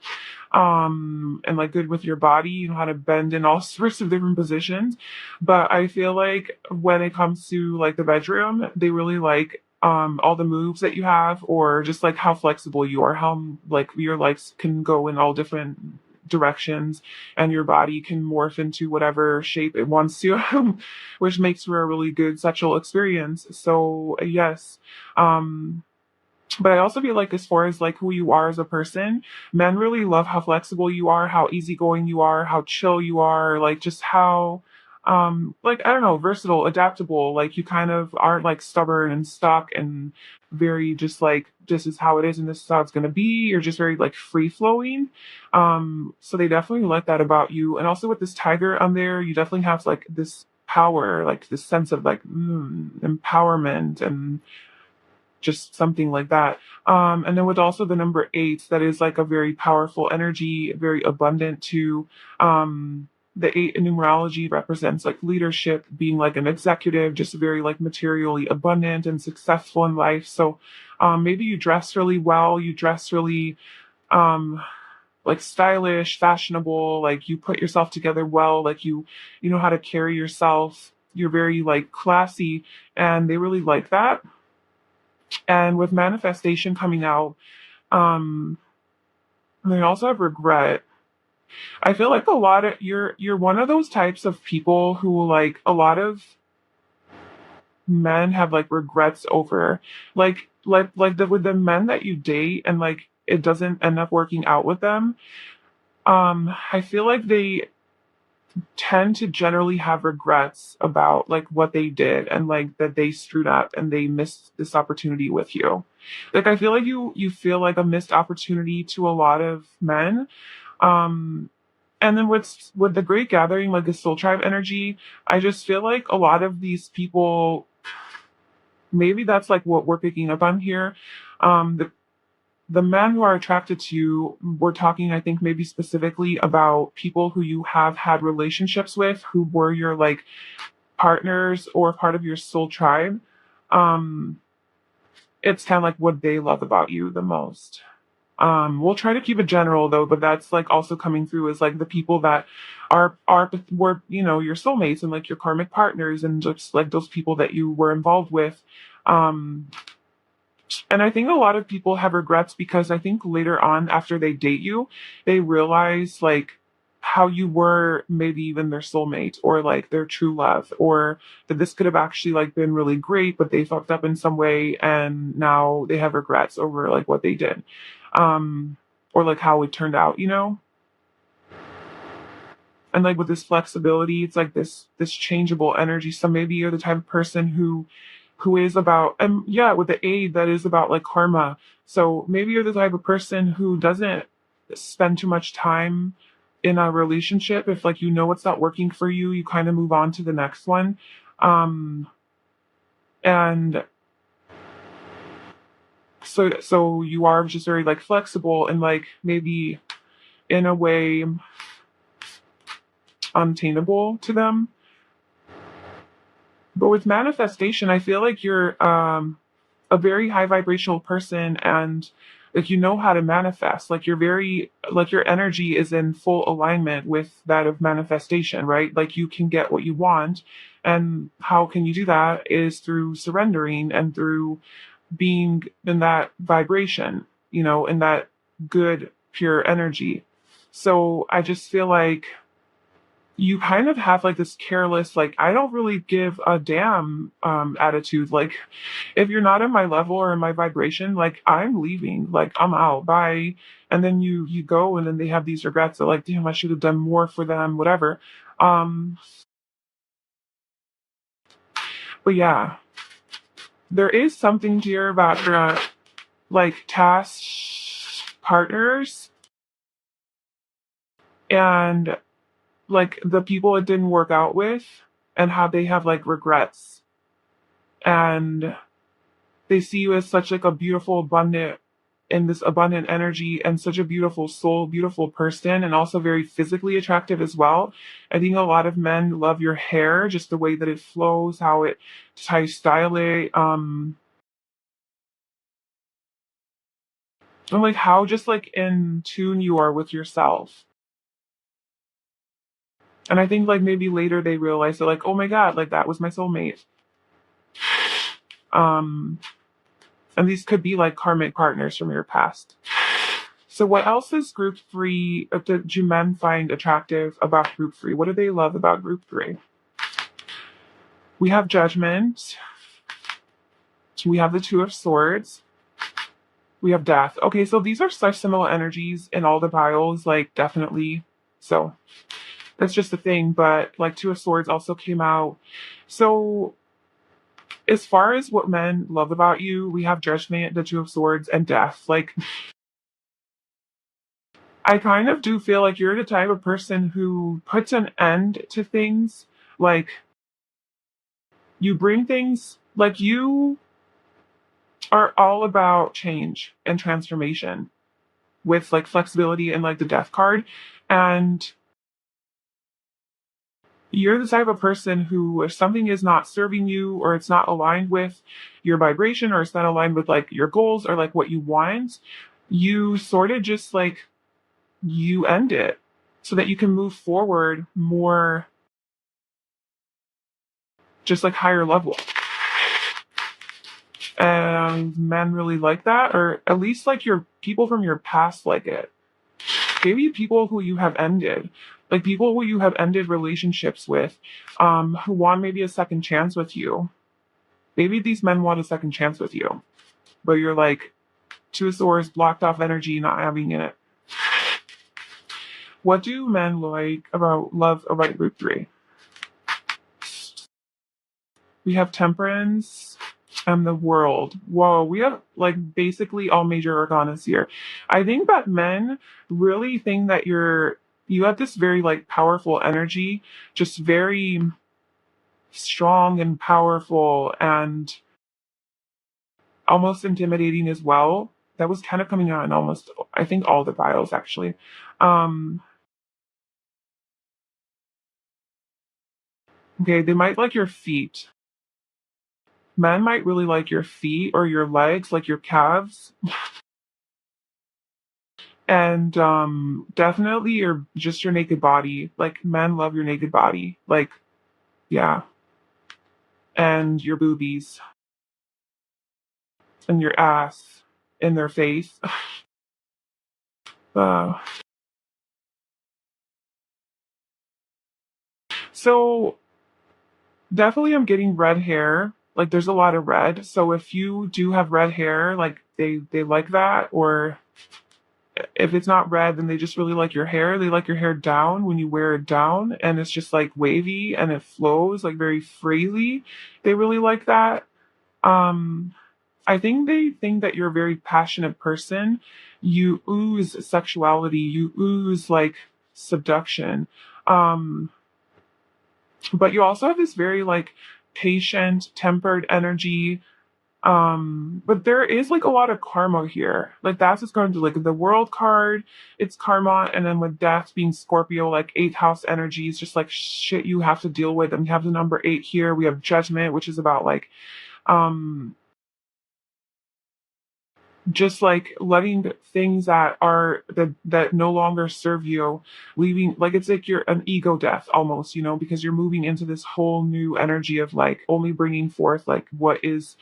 And like good with your body, you know how to bend in all sorts of different positions. But I feel like when it comes to like the bedroom, they really like all the moves that you have, or just like how flexible you are, how like your legs can go in all different directions, and your body can morph into whatever shape it wants to, which makes for a really good sexual experience. So yes. But I also feel like as far as like who you are as a person, men really love how flexible you are, how easygoing you are, how chill you are, like just how like I don't know, versatile, adaptable, like you kind of aren't like stubborn and stuck and very just like this is how it is and this is how it's gonna be. You're just very like free flowing. So they definitely like that about you. And also with this tiger on there, you definitely have like this power, like this sense of like empowerment and just something like that. And then with also the number eight, that is like a very powerful energy, very abundant too. The eight in numerology represents like leadership, being like an executive, just very like materially abundant and successful in life. So maybe you dress really well, you dress really um, like stylish, fashionable, like you put yourself together well, like you know how to carry yourself. You're very like classy, and they really like that. And with manifestation coming out, um, they also have regret. I feel like a lot of you're one of those types of people who like a lot of men have like regrets over, like with the men that you date and like it doesn't end up working out with them. I feel like tend to generally have regrets about like what they did and like that they screwed up and they missed this opportunity with you. Like I feel like you feel like a missed opportunity to a lot of men. Um and then with the Great Gathering, like the Soul Tribe energy, I just feel like a lot of these people, maybe that's like what we're picking up on here. The men who are attracted to you, we're talking, I think, maybe specifically about people who you have had relationships with, who were your like partners or part of your soul tribe. Um, it's kind of like what they love about you the most. We'll try to keep it general though, but that's like also coming through as like the people that are were your soulmates and like your karmic partners and just like those people that you were involved with. Um, And I think a lot of people have regrets because I think later on, after they date you, they realize like how you were maybe even their soulmate or like their true love, or that this could have actually like been really great, but they fucked up in some way and now they have regrets over like what they did. Um, or like how it turned out, you know? And like with this flexibility, it's like this changeable energy. So maybe you're the type of person who is about, and yeah, with the A, that is about like karma. So maybe you're the type of person who doesn't spend too much time in a relationship. If like you know it's not working for you, you kind of move on to the next one. um and so you are just very like flexible and like maybe in a way untainable to them. But with manifestation, I feel like you're a very high vibrational person, and like you know how to manifest. Like you're very like your energy is in full alignment with that of manifestation, right? Like you can get what you want. And how can you do that is through surrendering and through being in that vibration, in that good pure energy. So I just feel like you kind of have like this careless, like I don't really give a damn attitude. Like if you're not in my level or in my vibration, like I'm leaving, like I'm out, bye. And then you go and then they have these regrets that like, damn, I should have done more for them, whatever. um but yeah, there is something here about like task partners and like the people it didn't work out with, and how they have like regrets, and they see you as such like a beautiful abundant in this abundant energy and such a beautiful soul, beautiful person, and also very physically attractive as well. I think a lot of men love your hair, just the way that it flows, how you style it, and like how just like in tune you are with yourself. And I think like maybe later they realize that like, oh my god, like that was my soulmate. um and these could be like karmic partners from your past. So what else is group three, do men find attractive about group three? What do they love about group three? We have judgment. We have the two of swords. We have death. Okay, so these are such similar energies in all the piles, like definitely. So that's just the thing. But like two of swords also came out. So as far as what men love about you, we have judgment, the two of swords, and death. Like I kind of do feel like you're the type of person who puts an end to things. Like you bring things, like you are all about change and transformation with like flexibility and like the death card. And you're the type of person who, if something is not serving you or it's not aligned with your vibration or it's not aligned with like your goals or like what you want, you sort of just like you end it so that you can move forward more, just like higher level. And men really like that, or at least like your people from your past like it. Maybe people who you have ended, like people who you have ended relationships with, who want maybe a second chance with you. Maybe these men want a second chance with you, but you're like two of swords, blocked off energy, not having it. What do men like about love about group three? We have temperance and the world. Whoa, we have like basically all major arcanas here. I think that men really think that you have this very like powerful energy, just very strong and powerful and almost intimidating as well. That was kind of coming out in almost I think all the bios actually. Um okay, they might like your feet. Men might really like your feet or your legs, like your calves. And definitely your naked body. Like men love your naked body. Like, yeah. And your boobies and your ass in their face. Uh, so definitely I'm getting red hair. Like there's a lot of red. So if you do have red hair, like they like that, or if it's not red, then they just really like your hair. They like your hair down when you wear it down and it's just like wavy and it flows like very freely. They really like that. Um I think they think that you're a very passionate person. You ooze sexuality, you ooze like seduction. Um but you also have this very like patient, tempered energy. But there is like a lot of karma here. Like that's what's going to like the world card, it's karma, and then with death being Scorpio, like eighth house energy is just like shit you have to deal with. And we have the number 8 here. We have judgment, which is about like um just like letting things that no longer serve you, leaving, like it's like you're an ego death almost, because you're moving into this whole new energy of like only bringing forth like what is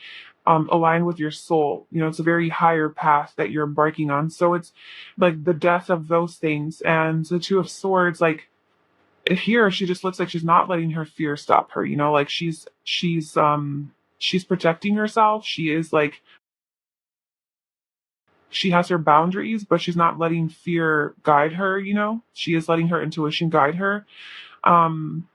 aligned with your soul. It's a very higher path that you're embarking on, so it's like the death of those things. And the 2 of Swords, like here she just looks like she's not letting her fear stop her, like she's protecting herself. She is like she has her boundaries, but she's not letting fear guide her, She is letting her intuition guide her. Um,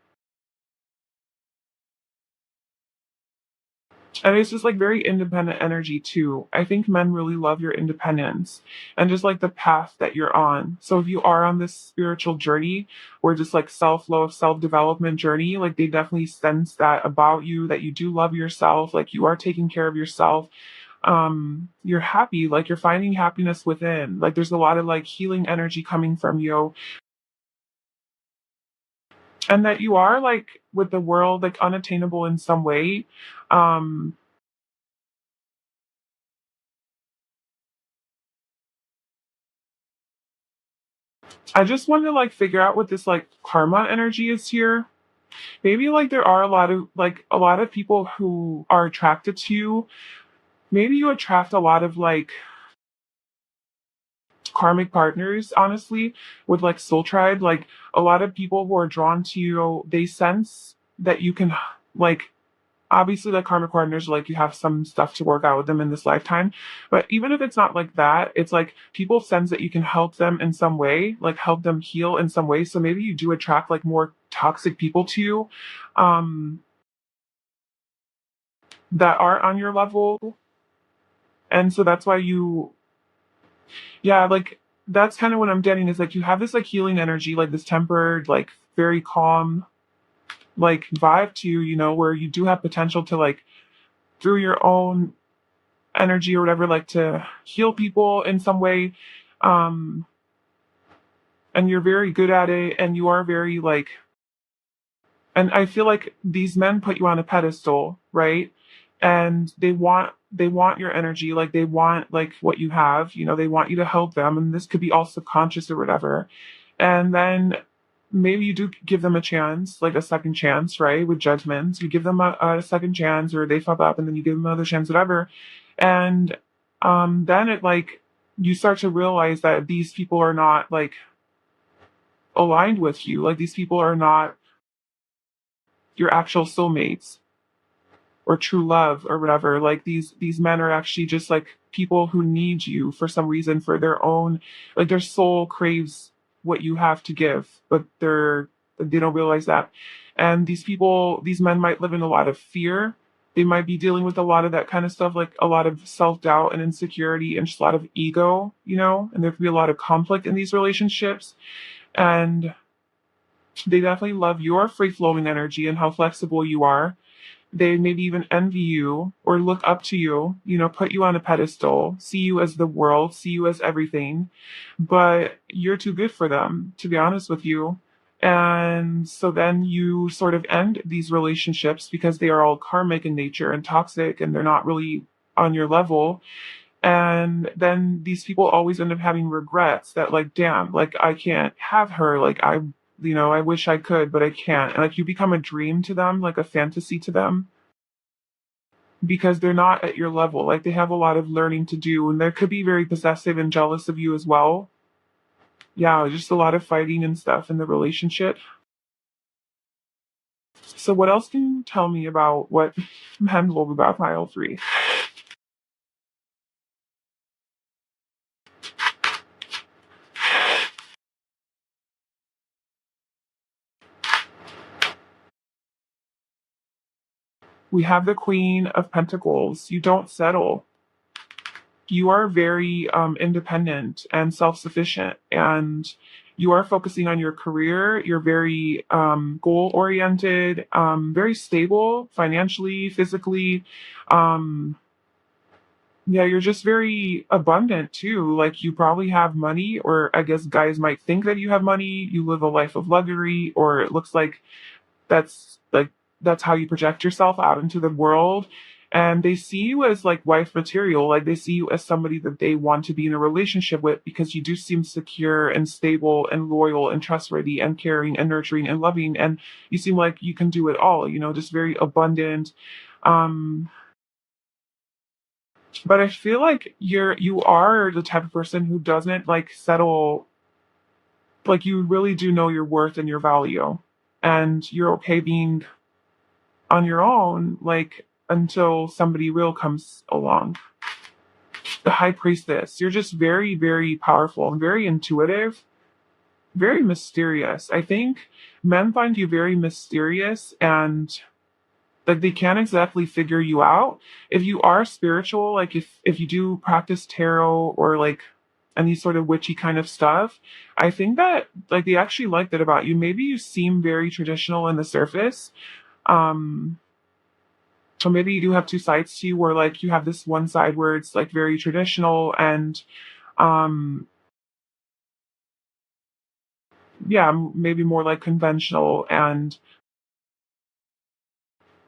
and it's just like very independent energy too. I think men really love your independence and just like the path that you're on. So if you are on this spiritual journey or just like self-love, self-development journey, like they definitely sense that about you, that you do love yourself, like you are taking care of yourself. You're happy, like you're finding happiness within. Like there's a lot of like healing energy coming from you, and that you are like with the world like unattainable in some way. um I just want to like figure out what this like karma energy is here. Maybe like there are a lot of people who are attracted to you. Maybe you attract a lot of like karmic partners, honestly, with like soul tribe. Like a lot of people who are drawn to you, they sense that you can like, obviously like karmic partners, like you have some stuff to work out with them in this lifetime, but even if it's not like that, it's like people sense that you can help them in some way, like help them heal in some way. So maybe you do attract like more toxic people to you, um that are on your level. And so that's why yeah, like that's kind of what I'm getting, is like you have this like healing energy, like this tempered, like very calm like vibe to you, where you do have potential to like through your own energy or whatever, like to heal people in some way. Um, and you're very good at it, and you are very like, and I feel like these men put you on a pedestal, right? And they want your energy, like they want like what you have, they want you to help them, and this could be all subconscious or whatever. And then maybe you do give them a chance, like a second chance, right? With judgments, you give them a second chance, or they fuck up, and then you give them another chance, whatever. And then it like you start to realize that these people are not like aligned with you. Like these people are not your actual soulmates or true love or whatever. Like these men are actually just like people who need you for some reason, for their own, like their soul craves what you have to give, but they don't realize that. And these men might live in a lot of fear. They might be dealing with a lot of that kind of stuff, like a lot of self-doubt and insecurity and just a lot of ego, and there could be a lot of conflict in these relationships. And they definitely love your free-flowing energy and how flexible you are. They maybe even envy you or look up to you, put you on a pedestal, see you as the world, see you as everything. But you're too good for them, to be honest with you. And so then you sort of end these relationships because they are all karmic in nature and toxic and they're not really on your level. And then these people always end up having regrets that, like, damn, like, I can't have her. Like, I wish I could, but I can't. And like, you become a dream to them, like a fantasy to them, because they're not at your level. Like, they have a lot of learning to do, and they could be very possessive and jealous of you as well. Yeah, just a lot of fighting and stuff in the relationship. So, what else can you tell me about what men love about pile three? We have the Queen of Pentacles. You don't settle. You are very independent and self-sufficient, and you are focusing on your career. You're very goal oriented, very stable financially, physically. um, yeah, you're just very abundant too. Like, you probably have money, or I guess guys might think that you have money. You live a life of luxury, or it looks that's like that's how you project yourself out into the world. And they see you as like wife material. Like, they see you as somebody that they want to be in a relationship with, because you do seem secure and stable and loyal and trustworthy and caring and nurturing and loving, and you seem like you can do it all, just very abundant. um but I feel like you are the type of person who doesn't like settle. Like, you really do know your worth and your value, and you're okay being on your own, like, until somebody real comes along. The High Priestess, you're just very, very powerful and very intuitive, very mysterious. I think men find you very mysterious, and like, they can't exactly figure you out. If you are spiritual, like, if you do practice tarot or like any sort of witchy kind of stuff, I think that like they actually like that about you. Maybe you seem very traditional on the surface. Um so maybe you do have two sides to you, where like you have this one side where it's like very traditional and um yeah, maybe more like conventional and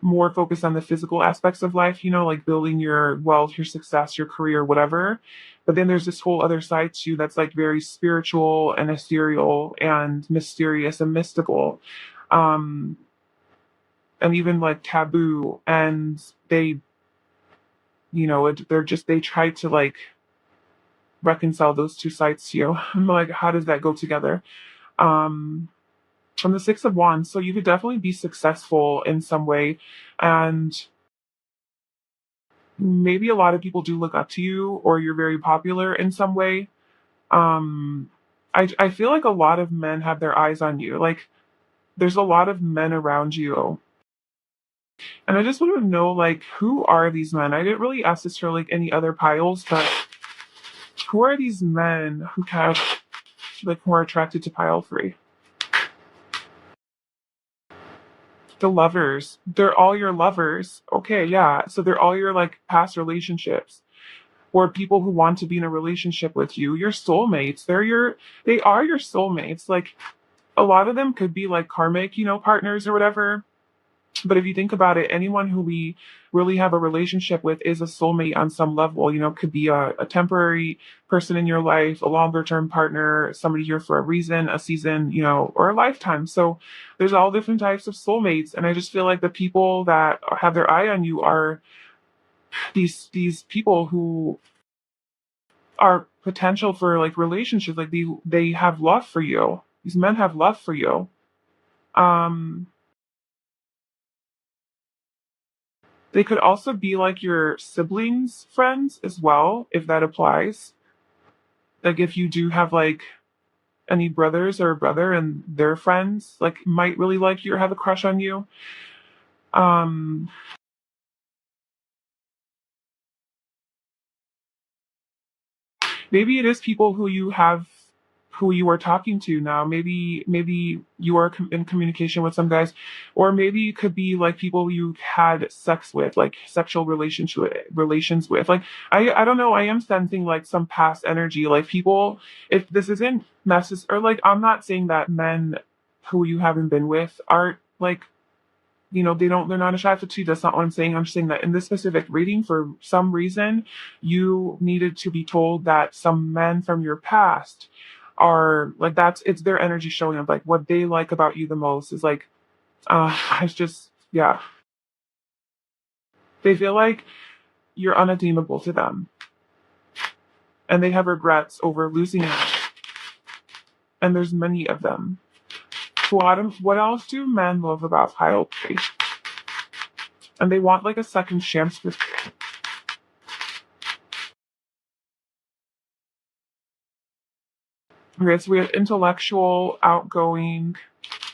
more focused on the physical aspects of life, like building your wealth, your success, your career, whatever. But then there's this whole other side to you that's like very spiritual and ethereal and mysterious and mystical. Um, and even like taboo. And they try to like reconcile those two sides to you. I'm like, how does that go together? Um, from the Six of Wands, so you could definitely be successful in some way. And maybe a lot of people do look up to you, or you're very popular in some way. Um, I feel like a lot of men have their eyes on you. Like, there's a lot of men around you. And I just want to know, like, who are these men? I didn't really ask this for like any other piles, but who are these men who have like more attracted to pile three? The lovers. They're all your lovers. Okay, yeah. So they're all your like past relationships, or people who want to be in a relationship with you, your soulmates. They are your soulmates. Like, a lot of them could be like karmic, partners or whatever. But if you think about it, anyone who we really have a relationship with is a soulmate on some level. Could be a temporary person in your life, a longer term partner, somebody here for a reason, a season, or a lifetime. So there's all different types of soulmates. And I just feel like the people that have their eye on you are these people who are potential for like relationships. Like, they have love for you. These men have love for you. um they could also be like your siblings friends as well, if that applies. Like, if you do have like any brothers or a brother and their friends like might really like you or have a crush on you. Um, maybe it is people who you are talking to now. Maybe you are in communication with some guys, or maybe it could be like people you had sex with, like sexual relations with. Like I don't know. I am sensing like some past energy, like people. If this isn't necessary, or like I'm not saying that men who you haven't been with are like they're not attracted to you. That's not what I'm saying. I'm just saying that in this specific reading, for some reason, you needed to be told that some men from your past are like it's their energy showing up. Like what they like about you the most is like, it's just, yeah. They feel like you're unattainable to them and they have regrets over losing you. And there's many of them. So what else do men love about Pile 3? And they want like a second chance with you. Okay, so we have intellectual, outgoing,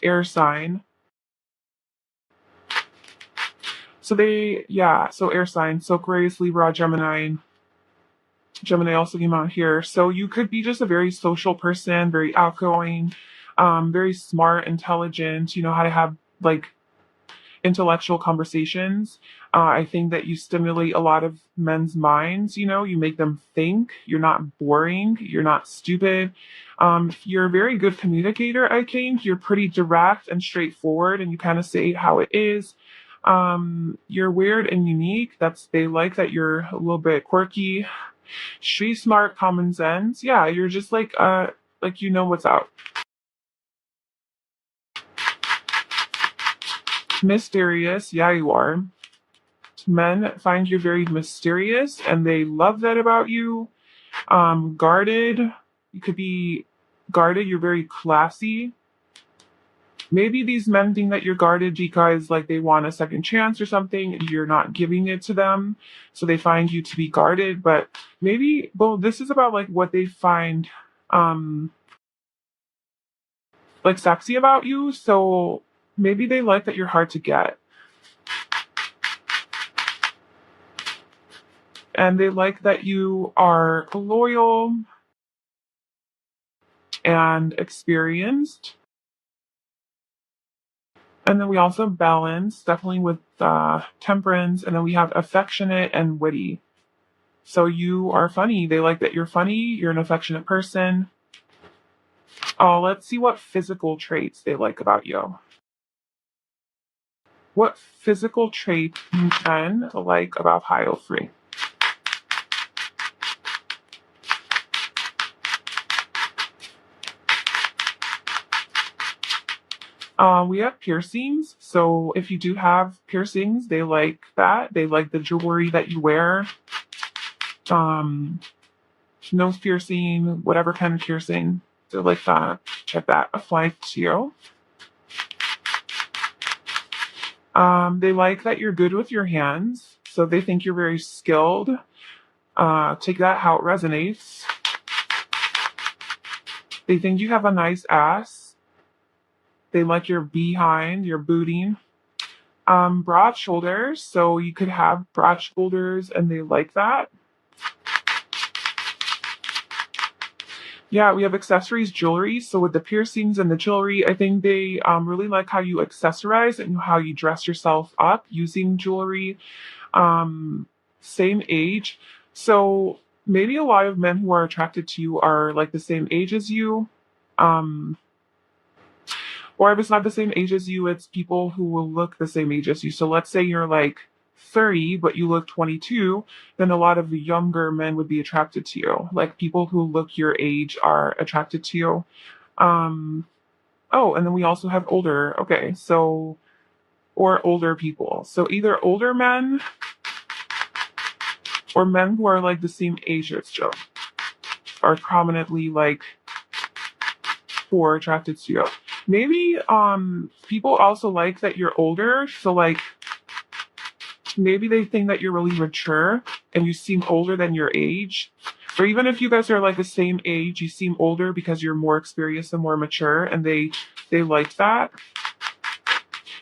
air sign. So air sign. So Aquarius, Libra, Gemini. Gemini also came out here. So you could be just a very social person, very outgoing, very smart, intelligent, you know how to have like intellectual conversations. I think that you stimulate a lot of men's minds, you make them think. You're not boring, you're not stupid. You're a very good communicator, I think. You're pretty direct and straightforward, and you kind of say how it is. You're weird and unique. They like that you're a little bit quirky, street smart, common sense. Yeah, you're just like you know what's out. Mysterious, yeah, you are. Men find you very mysterious and they love that about you. Guarded. You could be guarded. You're very classy. Maybe these men think that you're guarded because like they want a second chance or something and you're not giving it to them. So they find you to be guarded. But maybe, well, this is about like what they find um like sexy about you. So maybe they like that you're hard to get. And they like that you are loyal and experienced. And then we also have balance, definitely with temperance. And then we have affectionate and witty. So you are funny. They like that you're funny. You're an affectionate person. Oh, let's see what physical traits they like about you. What physical trait men like about Pile 3? We have piercings. So if you do have piercings, they like that. They like the jewelry that you wear. Um, Nose piercing, whatever kind of piercing. So like that. Check that apply to you. They like that you're good with your hands. So they think you're very skilled. Take that how it resonates. They think you have a nice ass. They like your behind, your booty. Broad shoulders. So you could have broad shoulders and they like that. Yeah, we have accessories, jewelry. So with the piercings and the jewelry, I think they really like how you accessorize and how you dress yourself up using jewelry. Same age. So maybe a lot of men who are attracted to you are like the same age as you. Um, or if it's not the same age as you, it's people who will look the same age as you. So let's say you're like 30, but you look 22, then a lot of the younger men would be attracted to you. Like people who look your age are attracted to you. Um, oh, and then we also have older. Okay, so, or older people. So either older men or men who are like the same age as you are prominently like who are attracted to you. Maybe people also like that you're older. So like maybe they think that you're really mature and you seem older than your age. Or even if you guys are like the same age, you seem older because you're more experienced and more mature, and they like that.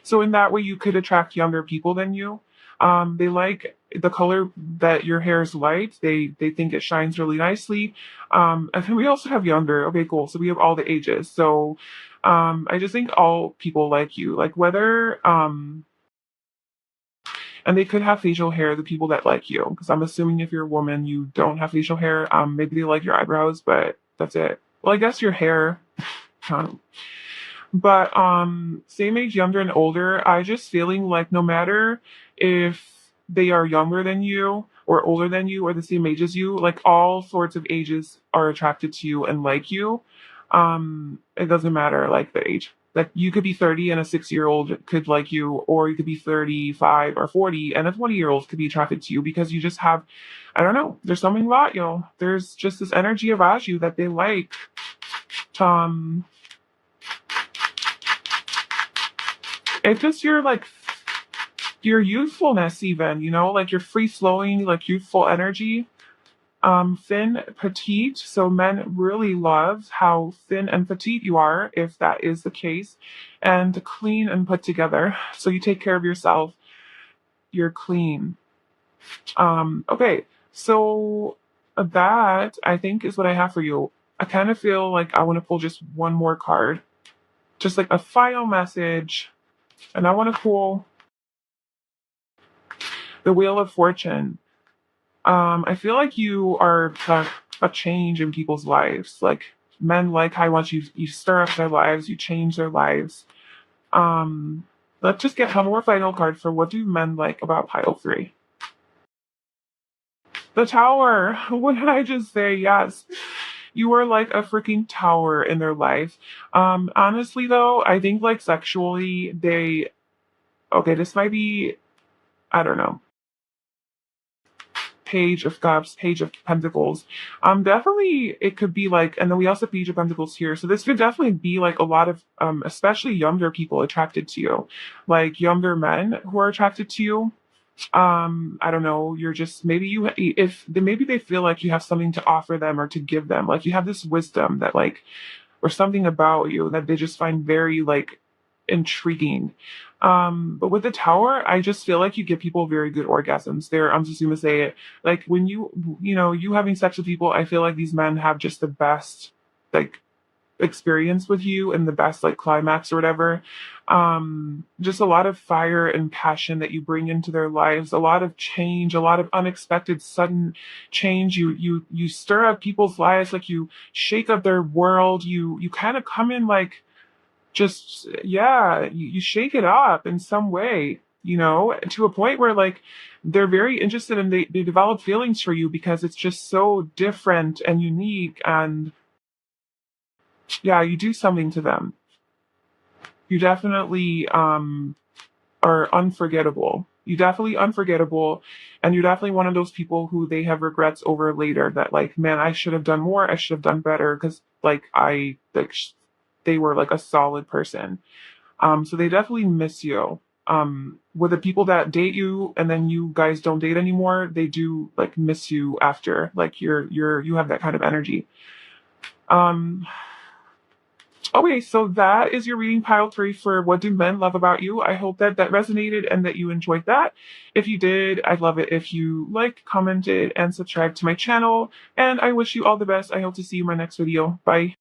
So in that way, you could attract younger people than you. They like the color that your hair is light. They think it shines really nicely. And then we also have younger. Okay, cool. So we have all the ages. So I just think all people like you, like whether and they could have facial hair. The people that like you, because I'm assuming if you're a woman, you don't have facial hair. Maybe they like your eyebrows, but that's it. Well, I guess your hair. But same age, younger and older, I just feeling like no matter if they are younger than you or older than you or the same age as you, like all sorts of ages are attracted to you and like you. It doesn't matter like the age. Like you could be 30 and a 6-year old could like you, or you could be 35 or 40 and a 20-year old could be attracted to you because you just have, I don't know, there's something about you. There's just this energy about you that they like. Um, it's just your youthfulness even, like your free flowing, like youthful energy. Thin, petite. So men really love how thin and petite you are, if that is the case, and clean and put together. So you take care of yourself. You're clean. Okay. So that I think is what I have for you. I kind of feel like I want to pull just one more card, just like a final message, and I want to pull the Wheel of Fortune. I feel like you are a change in people's lives. Like men like how once you stir up their lives, you change their lives. Um, let's just get one more final card for what do men like about pile three. The Tower. What did I just say? Yes. You are like a freaking tower in their life. Honestly though, I think like sexually they okay, this might be I don't know. Page of Cups, Page of Pentacles. Definitely it could be like, and then we also have Page of Pentacles here. So this could definitely be like a lot of, especially younger people attracted to you, like younger men who are attracted to you. I don't know. You're just maybe you if maybe they feel like you have something to offer them or to give them. Like you have this wisdom that like or something about you that they just find very like intriguing. But with the tower, I just feel like you give people very good orgasms. There, I'm just gonna say it. Like when you having sex with people, I feel like these men have just the best like experience with you and the best like climax or whatever. Just a lot of fire and passion that you bring into their lives, a lot of change, a lot of unexpected sudden change. You stir up people's lives, like you shake up their world. You kind of come in like just yeah, you shake it up in some way, to a point where like they're very interested and they develop feelings for you because it's just so different and unique and yeah, you do something to them. You definitely are unforgettable. You definitely unforgettable, and you're definitely one of those people who they have regrets over later. That like, man, I should have done more. I should have done better because like they were like a solid person. So they definitely miss you. With the people that date you and then you guys don't date anymore, they do like miss you after. Like you have that kind of energy. Um, Okay, so that is your reading pile three for What Do Men Love About You. I hope that that resonated and that you enjoyed that. If you did, I'd love it if you liked, commented, and subscribed to my channel. And I wish you all the best. I hope to see you in my next video. Bye.